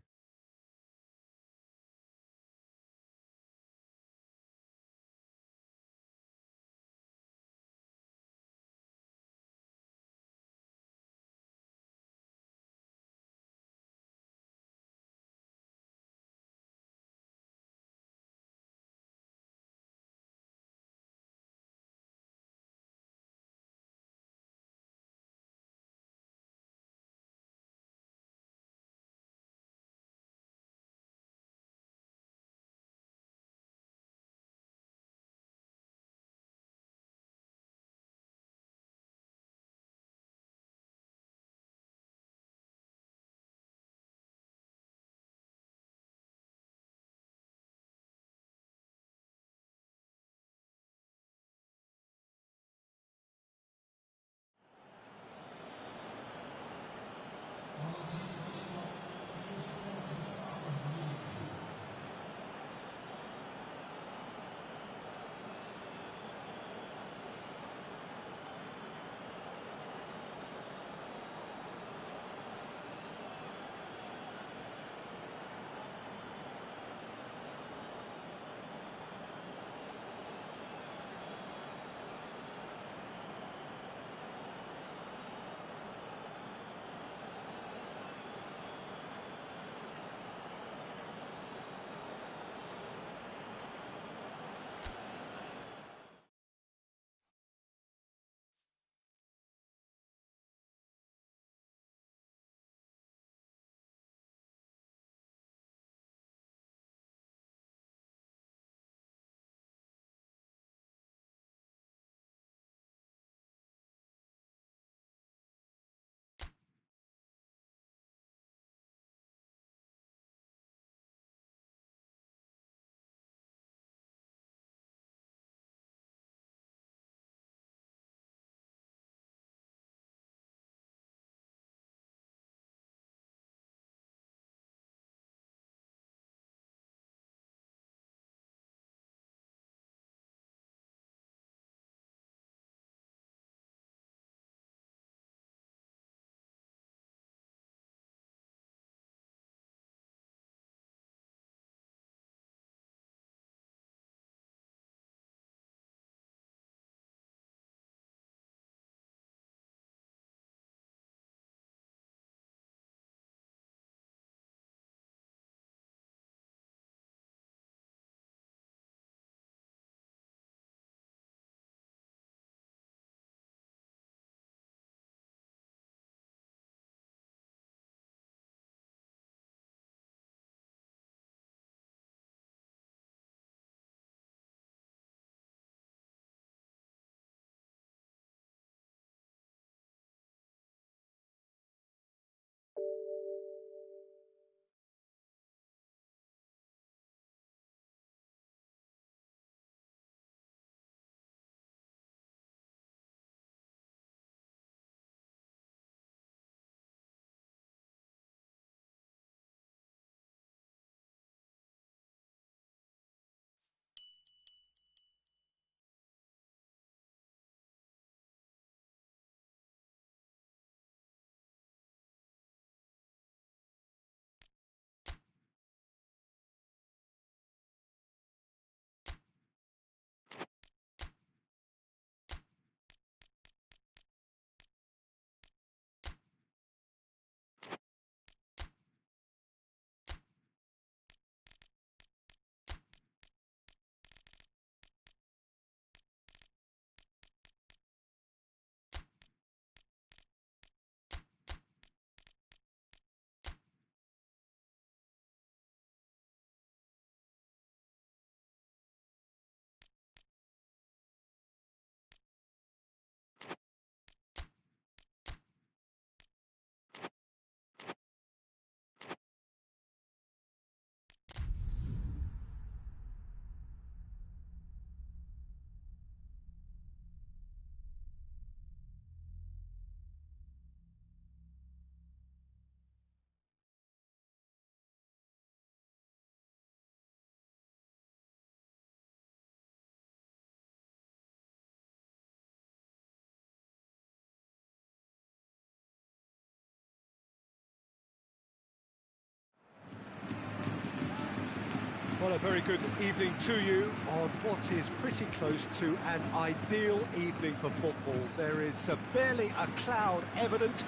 Speaker 1: Well, a very good evening to you on what is pretty close to an ideal evening for football. There is barely a cloud evident.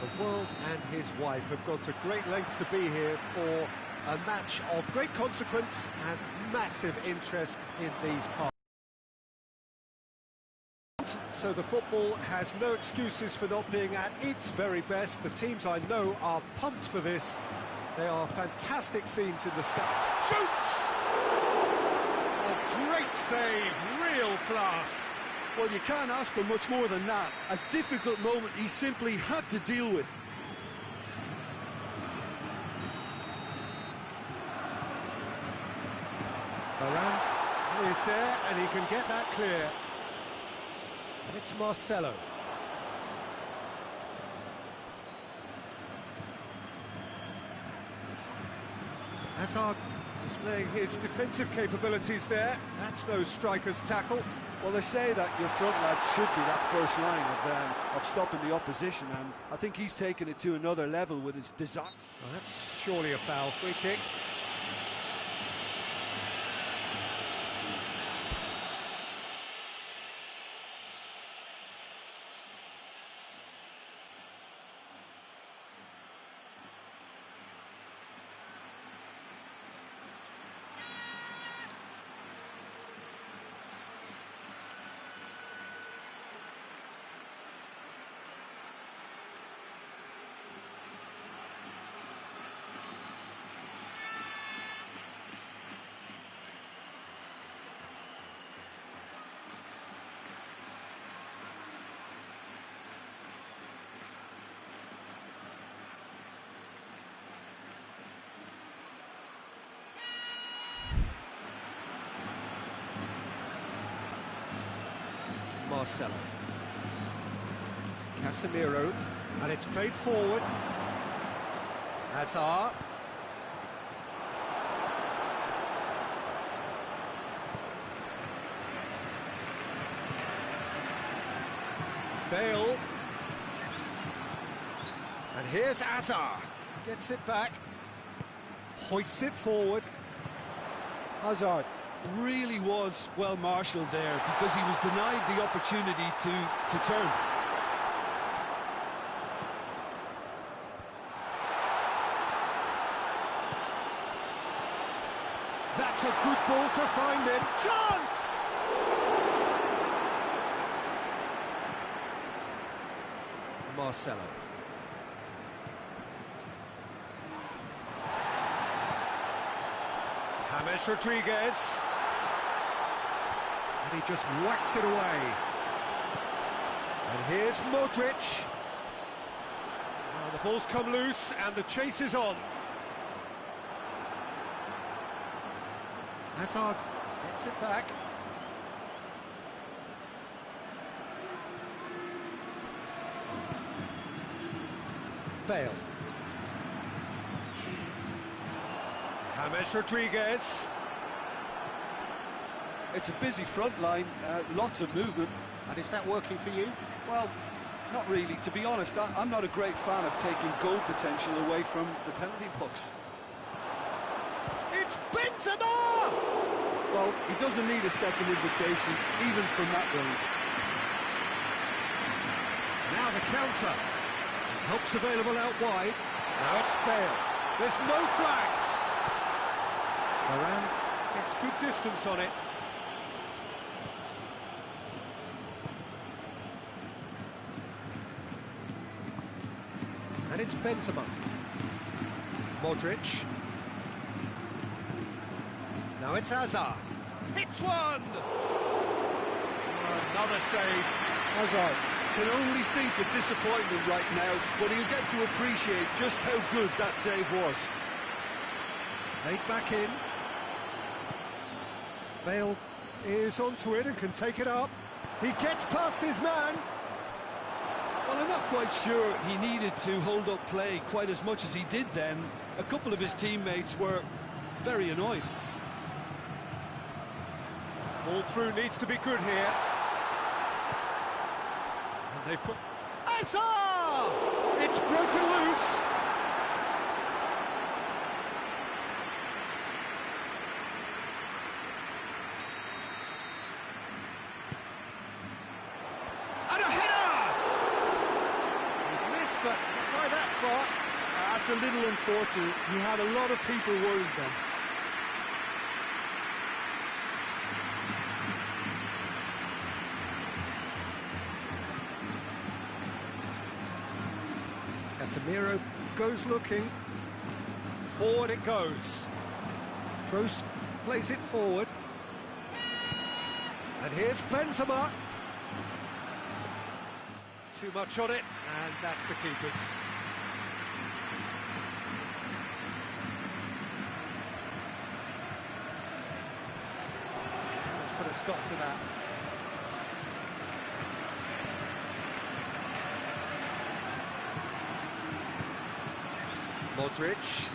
Speaker 1: The world and his wife have gone to great lengths to be here for a match of great consequence and massive interest in these parts. So the football has no excuses for not being at its very best. The teams I know are pumped for this. They are fantastic scenes in the stand. Shoots! A great save, real class.
Speaker 2: Well, you can't ask for much more than that. A difficult moment he simply had to deal with.
Speaker 1: Varane is there, and he can get that clear. And it's Marcelo. Hazard displaying his defensive capabilities there. That's no striker's tackle.
Speaker 2: Well, they say that your front lads should be that first line of stopping the opposition, and I think he's taken it to another level with his design.
Speaker 1: Well, that's surely a foul. Free kick. Marcelo. Casemiro, and it's played forward. Hazard. Bale. And here's Hazard. Gets it back. Hoists it forward.
Speaker 2: Hazard really was well marshalled there because he was denied the opportunity to turn.
Speaker 1: That's a good ball to find him. Chance! Marcelo. James Rodriguez. And he just whacks it away. And here's Modric. Well, the ball's come loose and the chase is on. Hazard gets it back. Bale. James Rodriguez.
Speaker 2: It's a busy front line, lots of movement.
Speaker 1: And is that working for you?
Speaker 2: Well, not really. To be honest, I'm not a great fan of taking goal potential away from the penalty box.
Speaker 1: It's Benzema!
Speaker 2: Well, he doesn't need a second invitation, even from that range.
Speaker 1: Now the counter. Help's available out wide. Now it's Bale. There's no flag. Varane gets good distance on it. And it's Benzema. Modric. Now it's Hazard. Hits one! Another save.
Speaker 2: Hazard can only think of disappointment right now, but he'll get to appreciate just how good that save was.
Speaker 1: Played back in. Bale is onto it and can take it up. He gets past his man.
Speaker 2: Well, I'm not quite sure he needed to hold up play quite as much as he did then. A couple of his teammates were very annoyed.
Speaker 1: Ball through needs to be good here. And they've put... Hazard! It's broken loose.
Speaker 2: that's a little unfortunate. He had a lot of people worried then.
Speaker 1: Casemiro goes looking. Forward it goes. Kroos plays it forward. And here's Benzema. Too much on it, and that's the keeper's. Let's put a stop to that. Modric.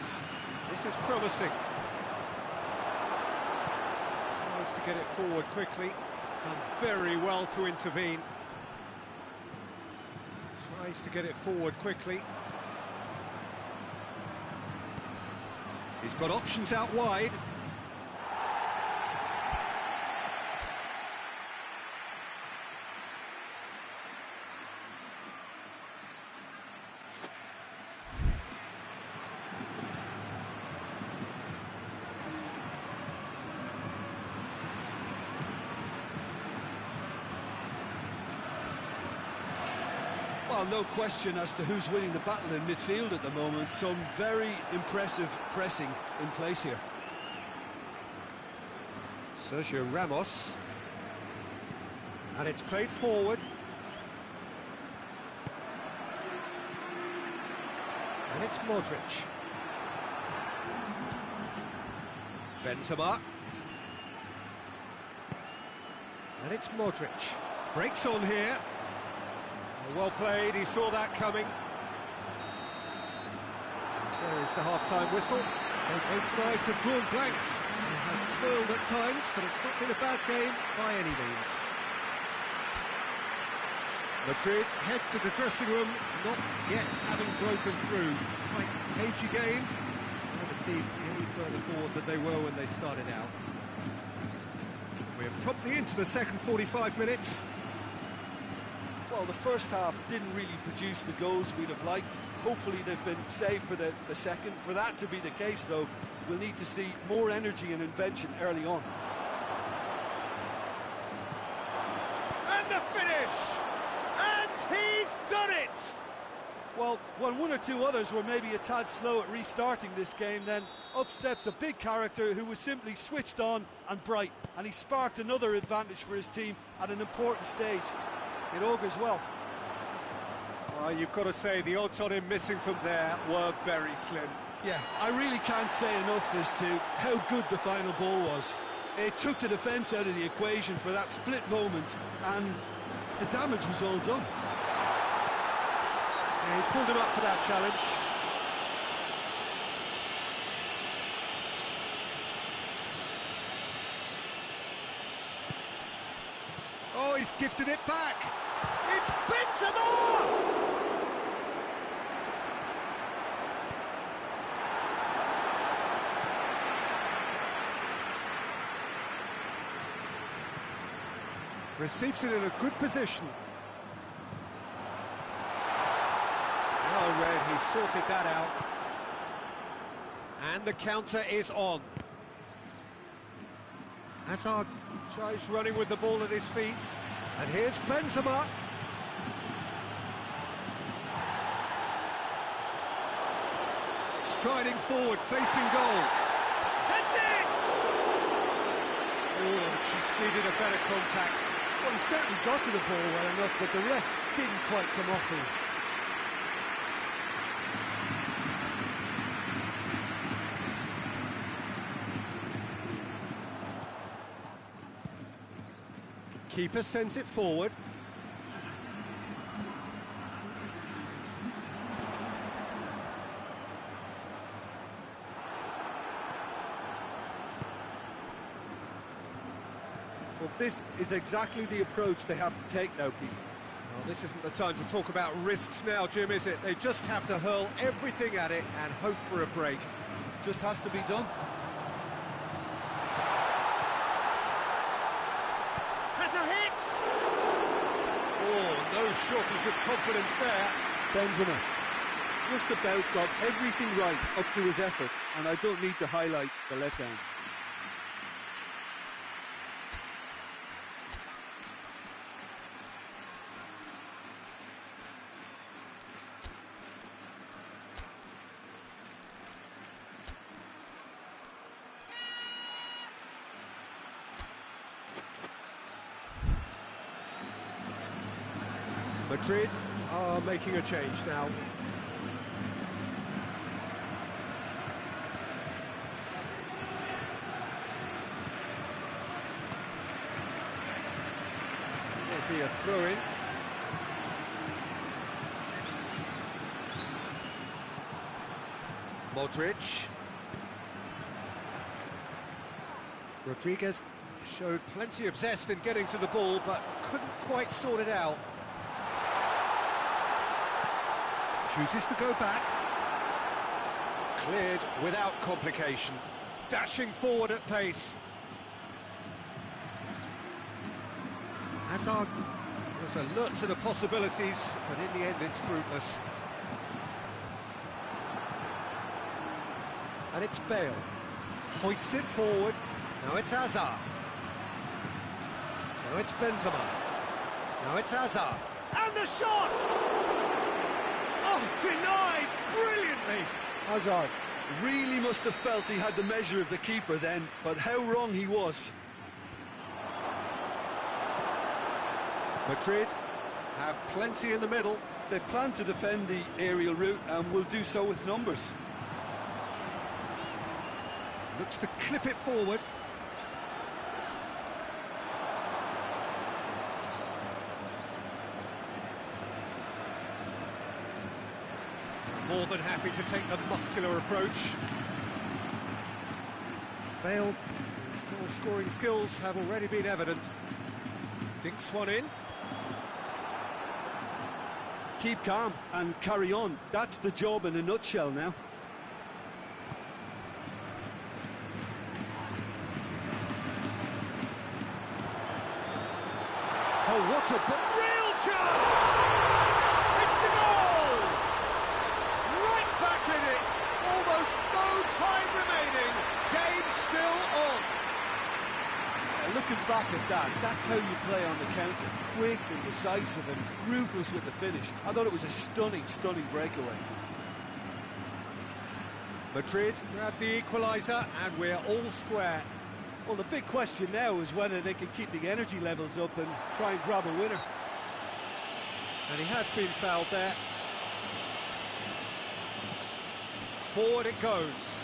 Speaker 1: This is promising. Tries to get it forward quickly. Done very well to intervene. Tries to get it forward quickly. He's got options out wide.
Speaker 2: Well, no question as to who's winning the battle in midfield at the moment. Some very impressive pressing in place here.
Speaker 1: Sergio Ramos. And it's played forward. And it's Modric. Benzema. And it's Modric. Breaks on here. Well played, he saw that coming. There is the half-time whistle. Both sides have drawn blanks. They have toiled at times, but it's not been a bad game by any means. Madrid head to the dressing room, not yet having broken through. Tight, cagey game. Neither team any further forward than they were when they started out. We're promptly into the second 45 minutes.
Speaker 2: Well, the first half didn't really produce the goals we'd have liked. Hopefully they've been saved for the second. For that to be the case, though, we'll need to see more energy and invention early on.
Speaker 1: And the finish! And he's done it!
Speaker 2: Well, when one or two others were maybe a tad slow at restarting this game, then up steps a big character who was simply switched on and bright, and he sparked another advantage for his team at an important stage. It augurs well.
Speaker 1: Well, you've got to say the odds on him missing from there were very slim.
Speaker 2: Yeah, I really can't say enough as to how good the final ball was. It took the defence out of the equation for that split moment, and the damage was all done.
Speaker 1: Yeah, he's pulled him up for that challenge. Oh, he's gifted it back. It's Benzema! Receives it in a good position. Well read, he sorted that out. And the counter is on. Hazard tries running with the ball at his feet. And here's Benzema. Striding forward, facing goal. That's it! Oh, just needed a better contact.
Speaker 2: Well, he certainly got to the ball well enough, but the rest didn't quite come off him.
Speaker 1: Keeper sends it forward.
Speaker 2: Well, this is exactly the approach they have to take now, Pete.
Speaker 1: Well, this isn't the time to talk about risks now, Jim, is it? They just have to hurl everything at it and hope for a break.
Speaker 2: Just has to be done.
Speaker 1: No shortage of confidence there.
Speaker 2: Benzema. just about got everything right up to his effort, and I don't need to highlight the letdown.
Speaker 1: Madrid are making a change now. There'll be a throw-in. Modric. Rodriguez showed plenty of zest in getting to the ball, but couldn't quite sort it out. Chooses to go back. Cleared without complication. Dashing forward at pace. Hazard was alert to the possibilities, but in the end it's fruitless. And it's Bale. Hoists it forward. Now it's Hazard. Now it's Benzema. Now it's Hazard. And the shot! Oh, denied brilliantly!
Speaker 2: Hazard really must have felt he had the measure of the keeper then, but how wrong he was.
Speaker 1: Madrid have plenty in the middle.
Speaker 2: They've planned to defend the aerial route and will do so with numbers.
Speaker 1: Looks to clip it forward. More than happy to take the muscular approach. Bale, whose goal-scoring skills have already been evident. Dinks one in.
Speaker 2: Keep calm and carry on. That's the job in a nutshell now.
Speaker 1: Oh, what a real chance! It's a goal! Right back in it. Almost no time remaining. Game still on.
Speaker 2: Looking back at that, that's how you play on the counter. Quick and decisive and ruthless with the finish. I thought it was a stunning, stunning breakaway.
Speaker 1: Madrid grab the equaliser and we're all square.
Speaker 2: Well, the big question now is whether they can keep the energy levels up and try and grab a winner.
Speaker 1: And he has been fouled there. Forward it goes.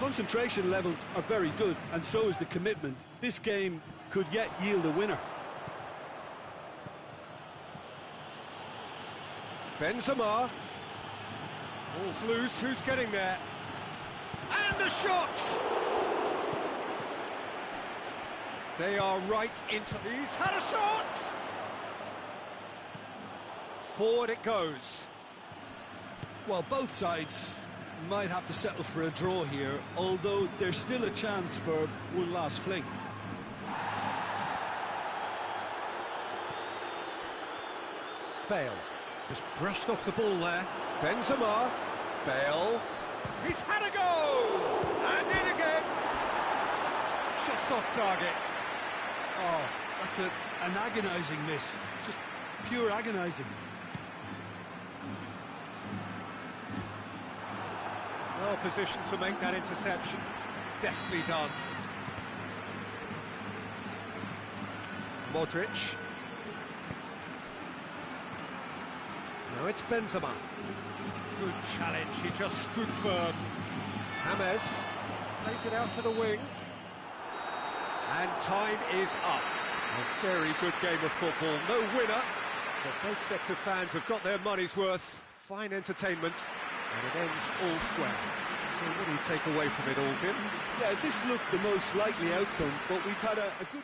Speaker 2: Concentration levels are very good, and so is the commitment. This game could yet yield a winner.
Speaker 1: Benzema. Ball's loose, who's getting there? And the shot! They are right into... He's had a shot! Forward it goes.
Speaker 2: Well, both sides might have to settle for a draw here, although there's still a chance for one last fling.
Speaker 1: Bale just brushed off the ball there. Benzema. Bale. He's had a go! And in again. Just off target.
Speaker 2: Oh, that's an agonising miss. Just pure agonising.
Speaker 1: Well positioned to make that interception. Deftly done. Modric. Now it's Benzema. Good challenge, he just stood firm. James plays it out to the wing. And time is up. A very good game of football. No winner, but both sets of fans have got their money's worth. Fine entertainment, and it ends all square. So what do you take away from it all, Jim?
Speaker 2: Yeah, this looked the most likely outcome, but we've had a good...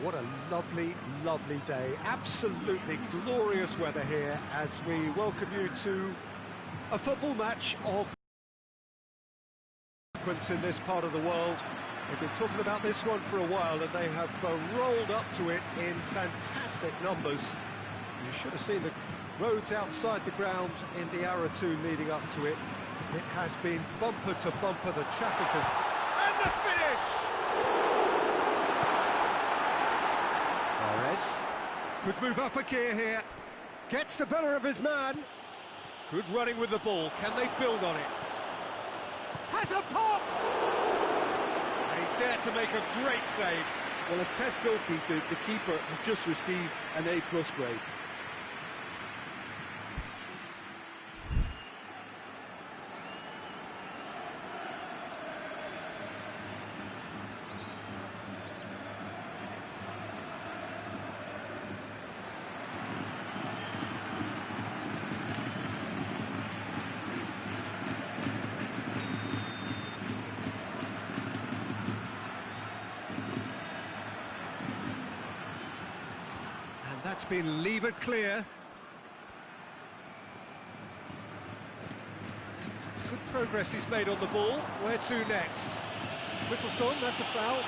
Speaker 1: What a lovely, lovely day. Absolutely glorious weather here as we welcome you to a football match of consequence in this part of the world. They've been talking about this one for a while and they have rolled up to it in fantastic numbers. You should have seen the roads outside the ground in the hour or two leading up to it. It has been bumper to bumper, the traffic has... And the finish! Could move up a gear here, gets the better of his man. Good running with the ball, can they build on it? Has a pop! And he's there to make a great save.
Speaker 2: Well, as Tesco, Peter, the keeper has just received an A+ grade.
Speaker 1: That's been levered clear. That's good progress he's made on the ball. Where to next? Whistle's gone, that's a foul.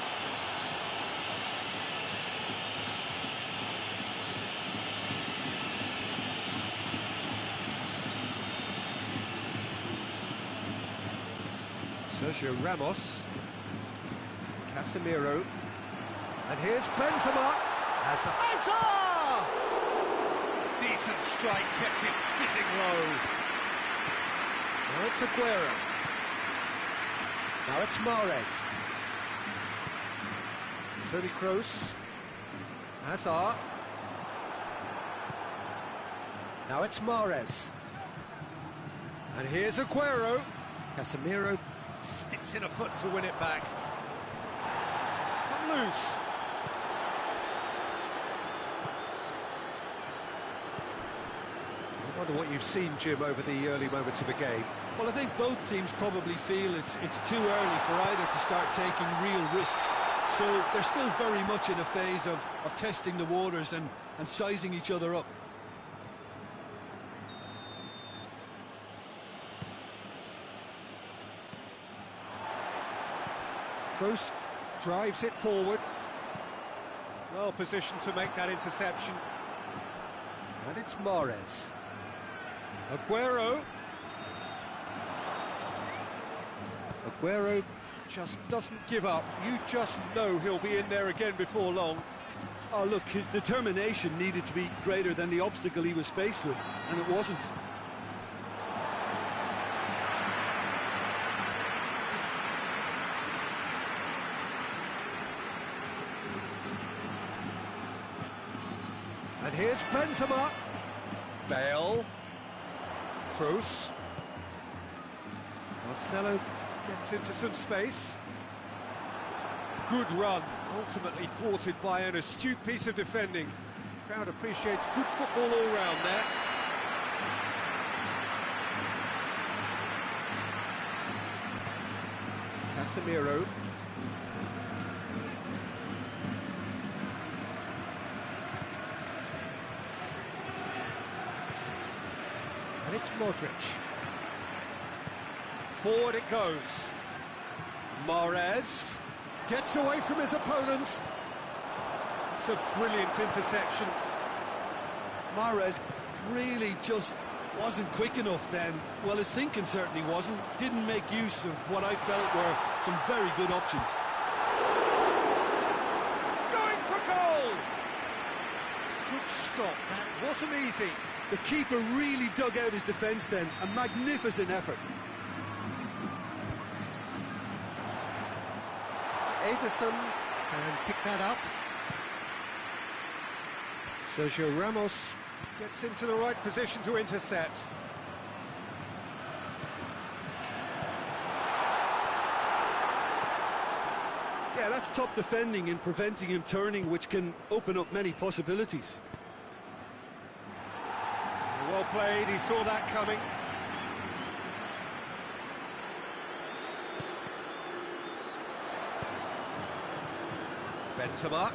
Speaker 1: Sergio Ramos. Casemiro. And here's Benzema. Hazard! Decent strike, kept it fizzing low. Now it's Aguero. Now it's Mahrez. Toni Kroos. Hazard. Now it's Mahrez. And here's Aguero. Casemiro sticks in a foot to win it back. It's come loose. I wonder what you've seen, Jim, over the early moments of the game.
Speaker 2: Well, I think both teams probably feel it's too early for either to start taking real risks. So they're still very much in a phase of testing the waters and sizing each other up.
Speaker 1: Kroos drives it forward. Well positioned to make that interception. And it's Mahrez. Aguero. Aguero just doesn't give up. You just know he'll be in there again before long.
Speaker 2: Oh, look, his determination needed to be greater than the obstacle he was faced with, and it wasn't.
Speaker 1: And here's Benzema. Bale. Kroos. Marcelo gets into some space. Good run, ultimately thwarted by an astute piece of defending. Crowd appreciates good football all round there. Casemiro. And it's Modric. Forward it goes. Mahrez gets away from his opponent. It's a brilliant interception.
Speaker 2: Mahrez really just wasn't quick enough then. Well, his thinking certainly wasn't. Didn't make use of what I felt were some very good options.
Speaker 1: Going for goal! Good stop, that wasn't easy.
Speaker 2: The keeper really dug out his defence then. A magnificent effort.
Speaker 1: Ederson can pick that up. Sergio Ramos gets into the right position to intercept.
Speaker 2: Yeah, that's top defending in preventing him turning, which can open up many possibilities.
Speaker 1: Well played, he saw that coming. Benzema.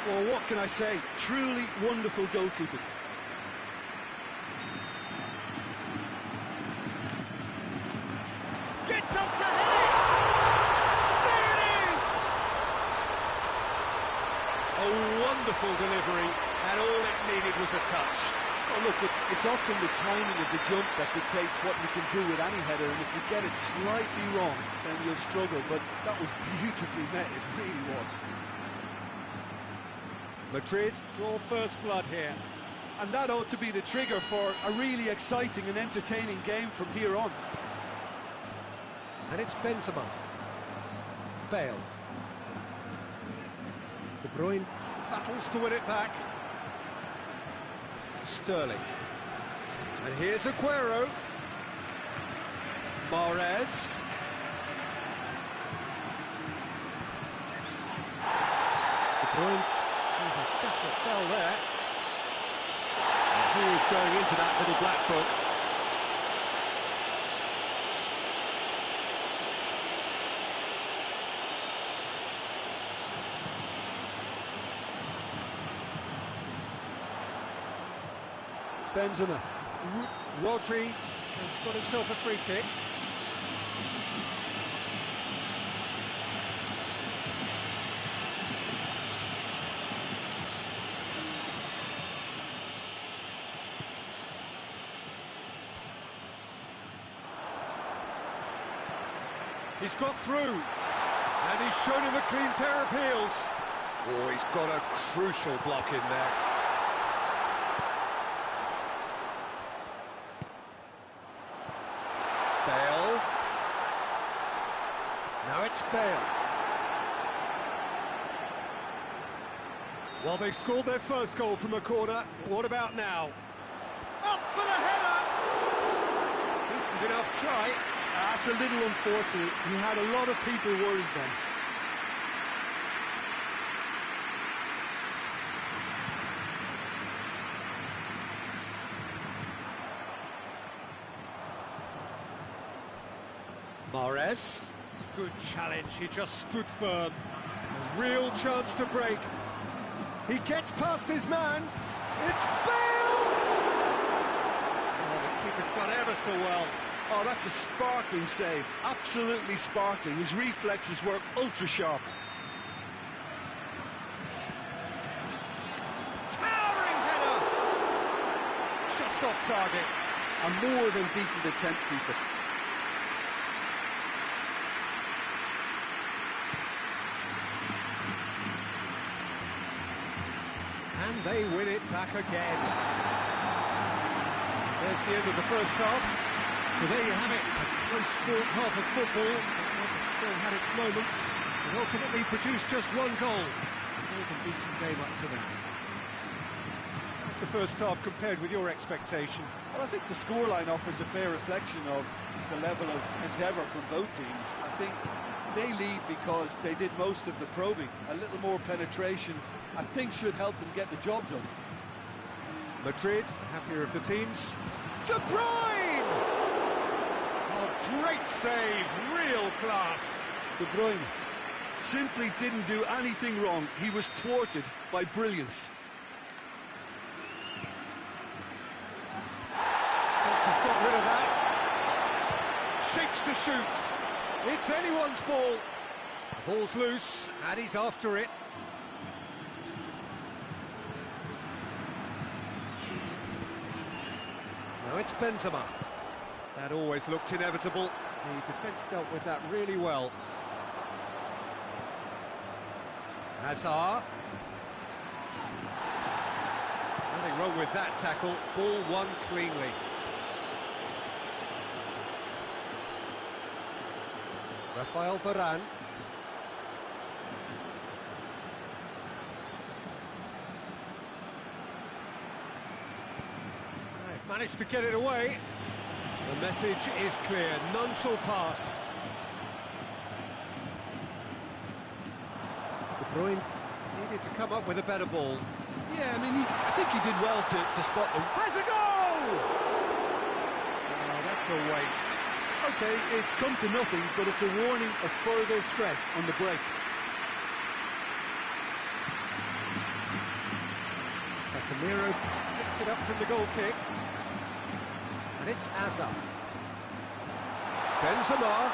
Speaker 2: Well, what can I say? Truly wonderful goalkeeping.
Speaker 1: Gets up to hit it! There it is! A wonderful delivery, and all it needed was a touch.
Speaker 2: Oh, look, it's often the timing of the jump that dictates what you can do with any header, and if you get it slightly wrong, then you'll struggle, but that was beautifully met, it really was.
Speaker 1: Madrid draw first blood here.
Speaker 2: And that ought to be the trigger for a really exciting and entertaining game from here on.
Speaker 1: And it's Benzema. Bale. De Bruyne battles to win it back. Sterling. And here's Aguero. Mahrez. De Bruyne. A definite foul there. And he is going into that little black book.
Speaker 2: Benzema.
Speaker 1: Rodri has got himself a free kick. He's got through, and he's shown him a clean pair of heels. Oh, he's got a crucial block in there. Bale. Now it's Bale. Well, they scored their first goal from a corner. What about now? Up for the header! Decent enough try.
Speaker 2: That's a little unfortunate. He had a lot of people worried then.
Speaker 1: Mahrez, good challenge, he just stood firm. A real chance to break. He gets past his man, it's Bale! Oh, the keeper's done ever so well.
Speaker 2: Oh, that's a sparkling save, absolutely sparkling. His reflexes were ultra sharp.
Speaker 1: Towering header! Just off target.
Speaker 2: A more than decent attempt, Peter.
Speaker 1: And they win it back again. There's the end of the first half. So there you have it, a close sport half of football. It still had its moments, and ultimately produced just one goal. It was a decent game up to that. That's the first half compared with your expectation.
Speaker 2: Well, I think the scoreline offers a fair reflection of the level of endeavour from both teams. I think they lead because they did most of the probing. A little more penetration, I think, should help them get the job done.
Speaker 1: Madrid, the happier of the teams. De Bruyne! Oh, great save, real class.
Speaker 2: De Bruyne simply didn't do anything wrong. He was thwarted by brilliance.
Speaker 1: Has got rid of that. Shakes to shoot. It's anyone's ball. The ball's loose, and he's after it. Now it's Benzema. That always looked inevitable. The defence dealt with that really well. Hazard. Nothing wrong with that tackle. Ball won cleanly. Rafael Varane. They've managed to get it away. The message is clear, none shall pass. De Bruyne needed to come up with a better ball.
Speaker 2: Yeah, I mean, I think he did well to spot them.
Speaker 1: Has a goal! Oh, that's a waste.
Speaker 2: OK, it's come to nothing, but it's a warning of further threat on the break.
Speaker 1: Casemiro picks it up from the goal kick. And it's Azar. Benzema.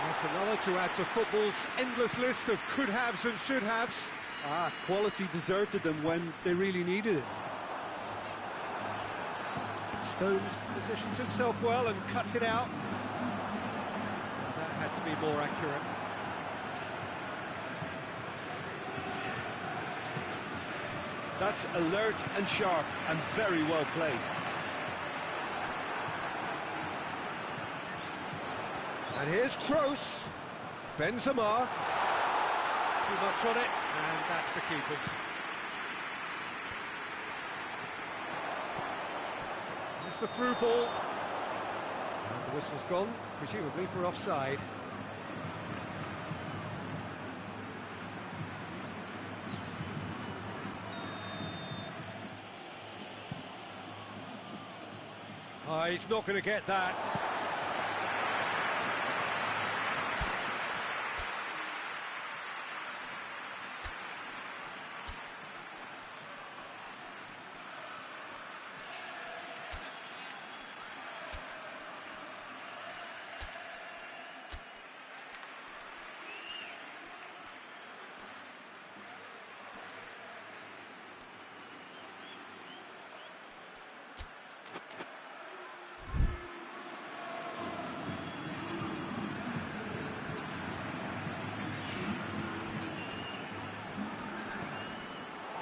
Speaker 1: Yet another to add to football's endless list of could-haves and should-haves.
Speaker 2: Quality deserted them when they really needed it.
Speaker 1: Stones positions himself well and cuts it out. That had to be more accurate.
Speaker 2: That's alert and sharp and very well played.
Speaker 1: And here's Kroos. Benzema. Too much on it, and that's the keeper's. It's the through ball. And the whistle's gone, presumably for offside. Oh, he's not going to get that.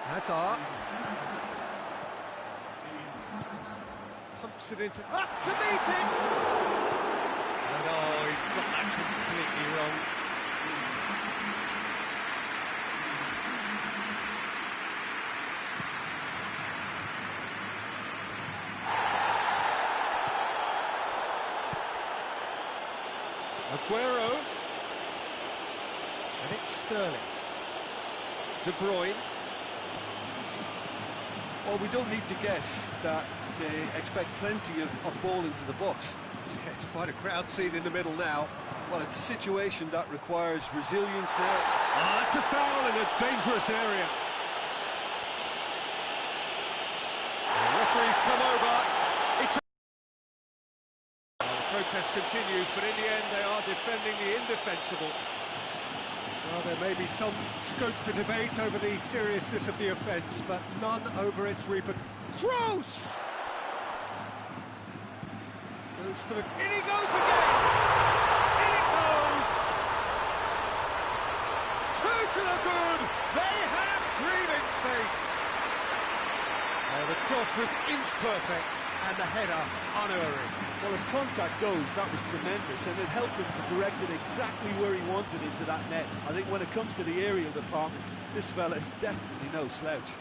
Speaker 1: Hazard pumps it into up to meet it. And oh, he's got that completely wrong. Aguero, and it's Sterling. De Bruyne.
Speaker 2: Well, we don't need to guess that they expect plenty of ball into the box.
Speaker 1: Yeah, it's quite a crowd scene in the middle now.
Speaker 2: Well, it's a situation that requires resilience now.
Speaker 1: Oh, that's a foul in a dangerous area. The referee's come over. The protest continues, but in the end they are defending the indefensible. Well, there may be some scope for debate over the seriousness of the offence, but none over its repercussions. Kroos! Goes for the... In he goes again! In it goes! Two to the good! They have breathing space! The cross was inch perfect, and the header unerring.
Speaker 2: Well, as contact goes, that was tremendous, and it helped him to direct it exactly where he wanted into that net. I think when it comes to the aerial department, this fella is definitely no slouch.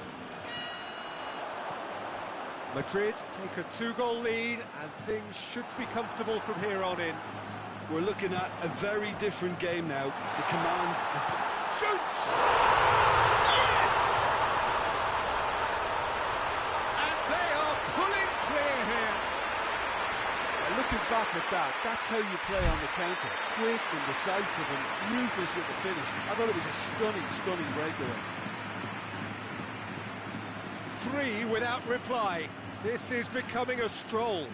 Speaker 1: Madrid take a 2-goal lead, and things should be comfortable from here on in.
Speaker 2: We're looking at a very different game now. The command has been...
Speaker 1: Shoots! Yes! And they are pulling clear here.
Speaker 2: Looking back at that, that's how you play on the counter. Quick and decisive and ruthless with the finish. I thought it was a stunning, stunning breakaway.
Speaker 1: 3 without reply. This is becoming a stroll.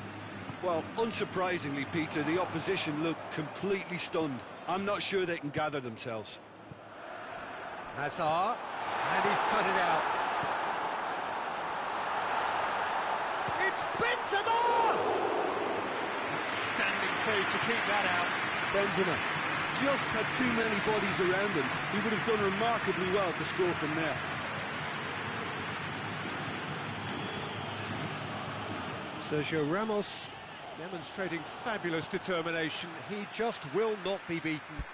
Speaker 2: Well, unsurprisingly, Peter, the opposition look completely stunned. I'm not sure they can gather themselves.
Speaker 1: Hazard, and he's cut it out. It's Benzema! Standing save to keep that out.
Speaker 2: Benzema just had too many bodies around him. He would have done remarkably well to score from there.
Speaker 1: Sergio Ramos demonstrating fabulous determination. He just will not be beaten.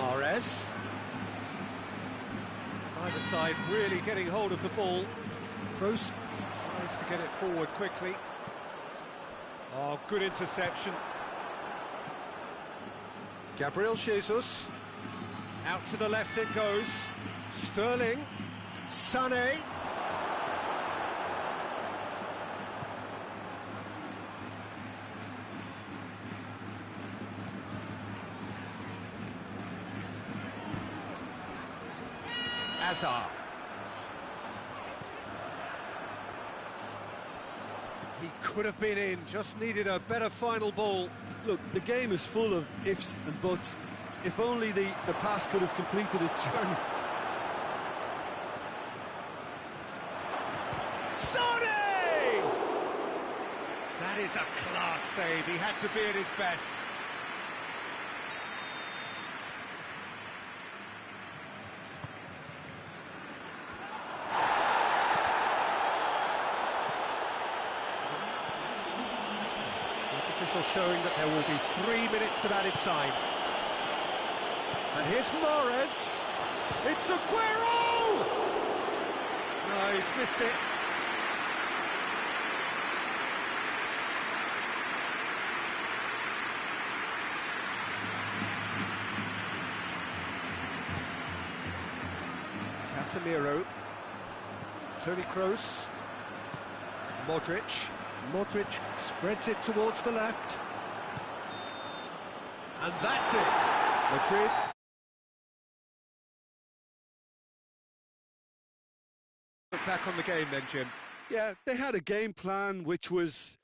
Speaker 1: Mahrez. Either side really getting hold of the ball. Kroos tries to get it forward quickly. Oh, good interception. Gabriel Jesus. Out to the left it goes. Sterling. Sané. Hazard. He could have been in, just needed a better final ball.
Speaker 2: Look, the game is full of ifs and buts. If only the pass could have completed its journey.
Speaker 1: Sané! That is a class save, he had to be at his best. Showing that there will be 3 minutes of added time. And here's Mahrez. It's Aguero! No, he's missed it. Casemiro. Toni Kroos. Modric. Modric spreads it towards the left. And that's it. Madrid. Look back on the game then, Jim.
Speaker 2: Yeah, they had a game plan which was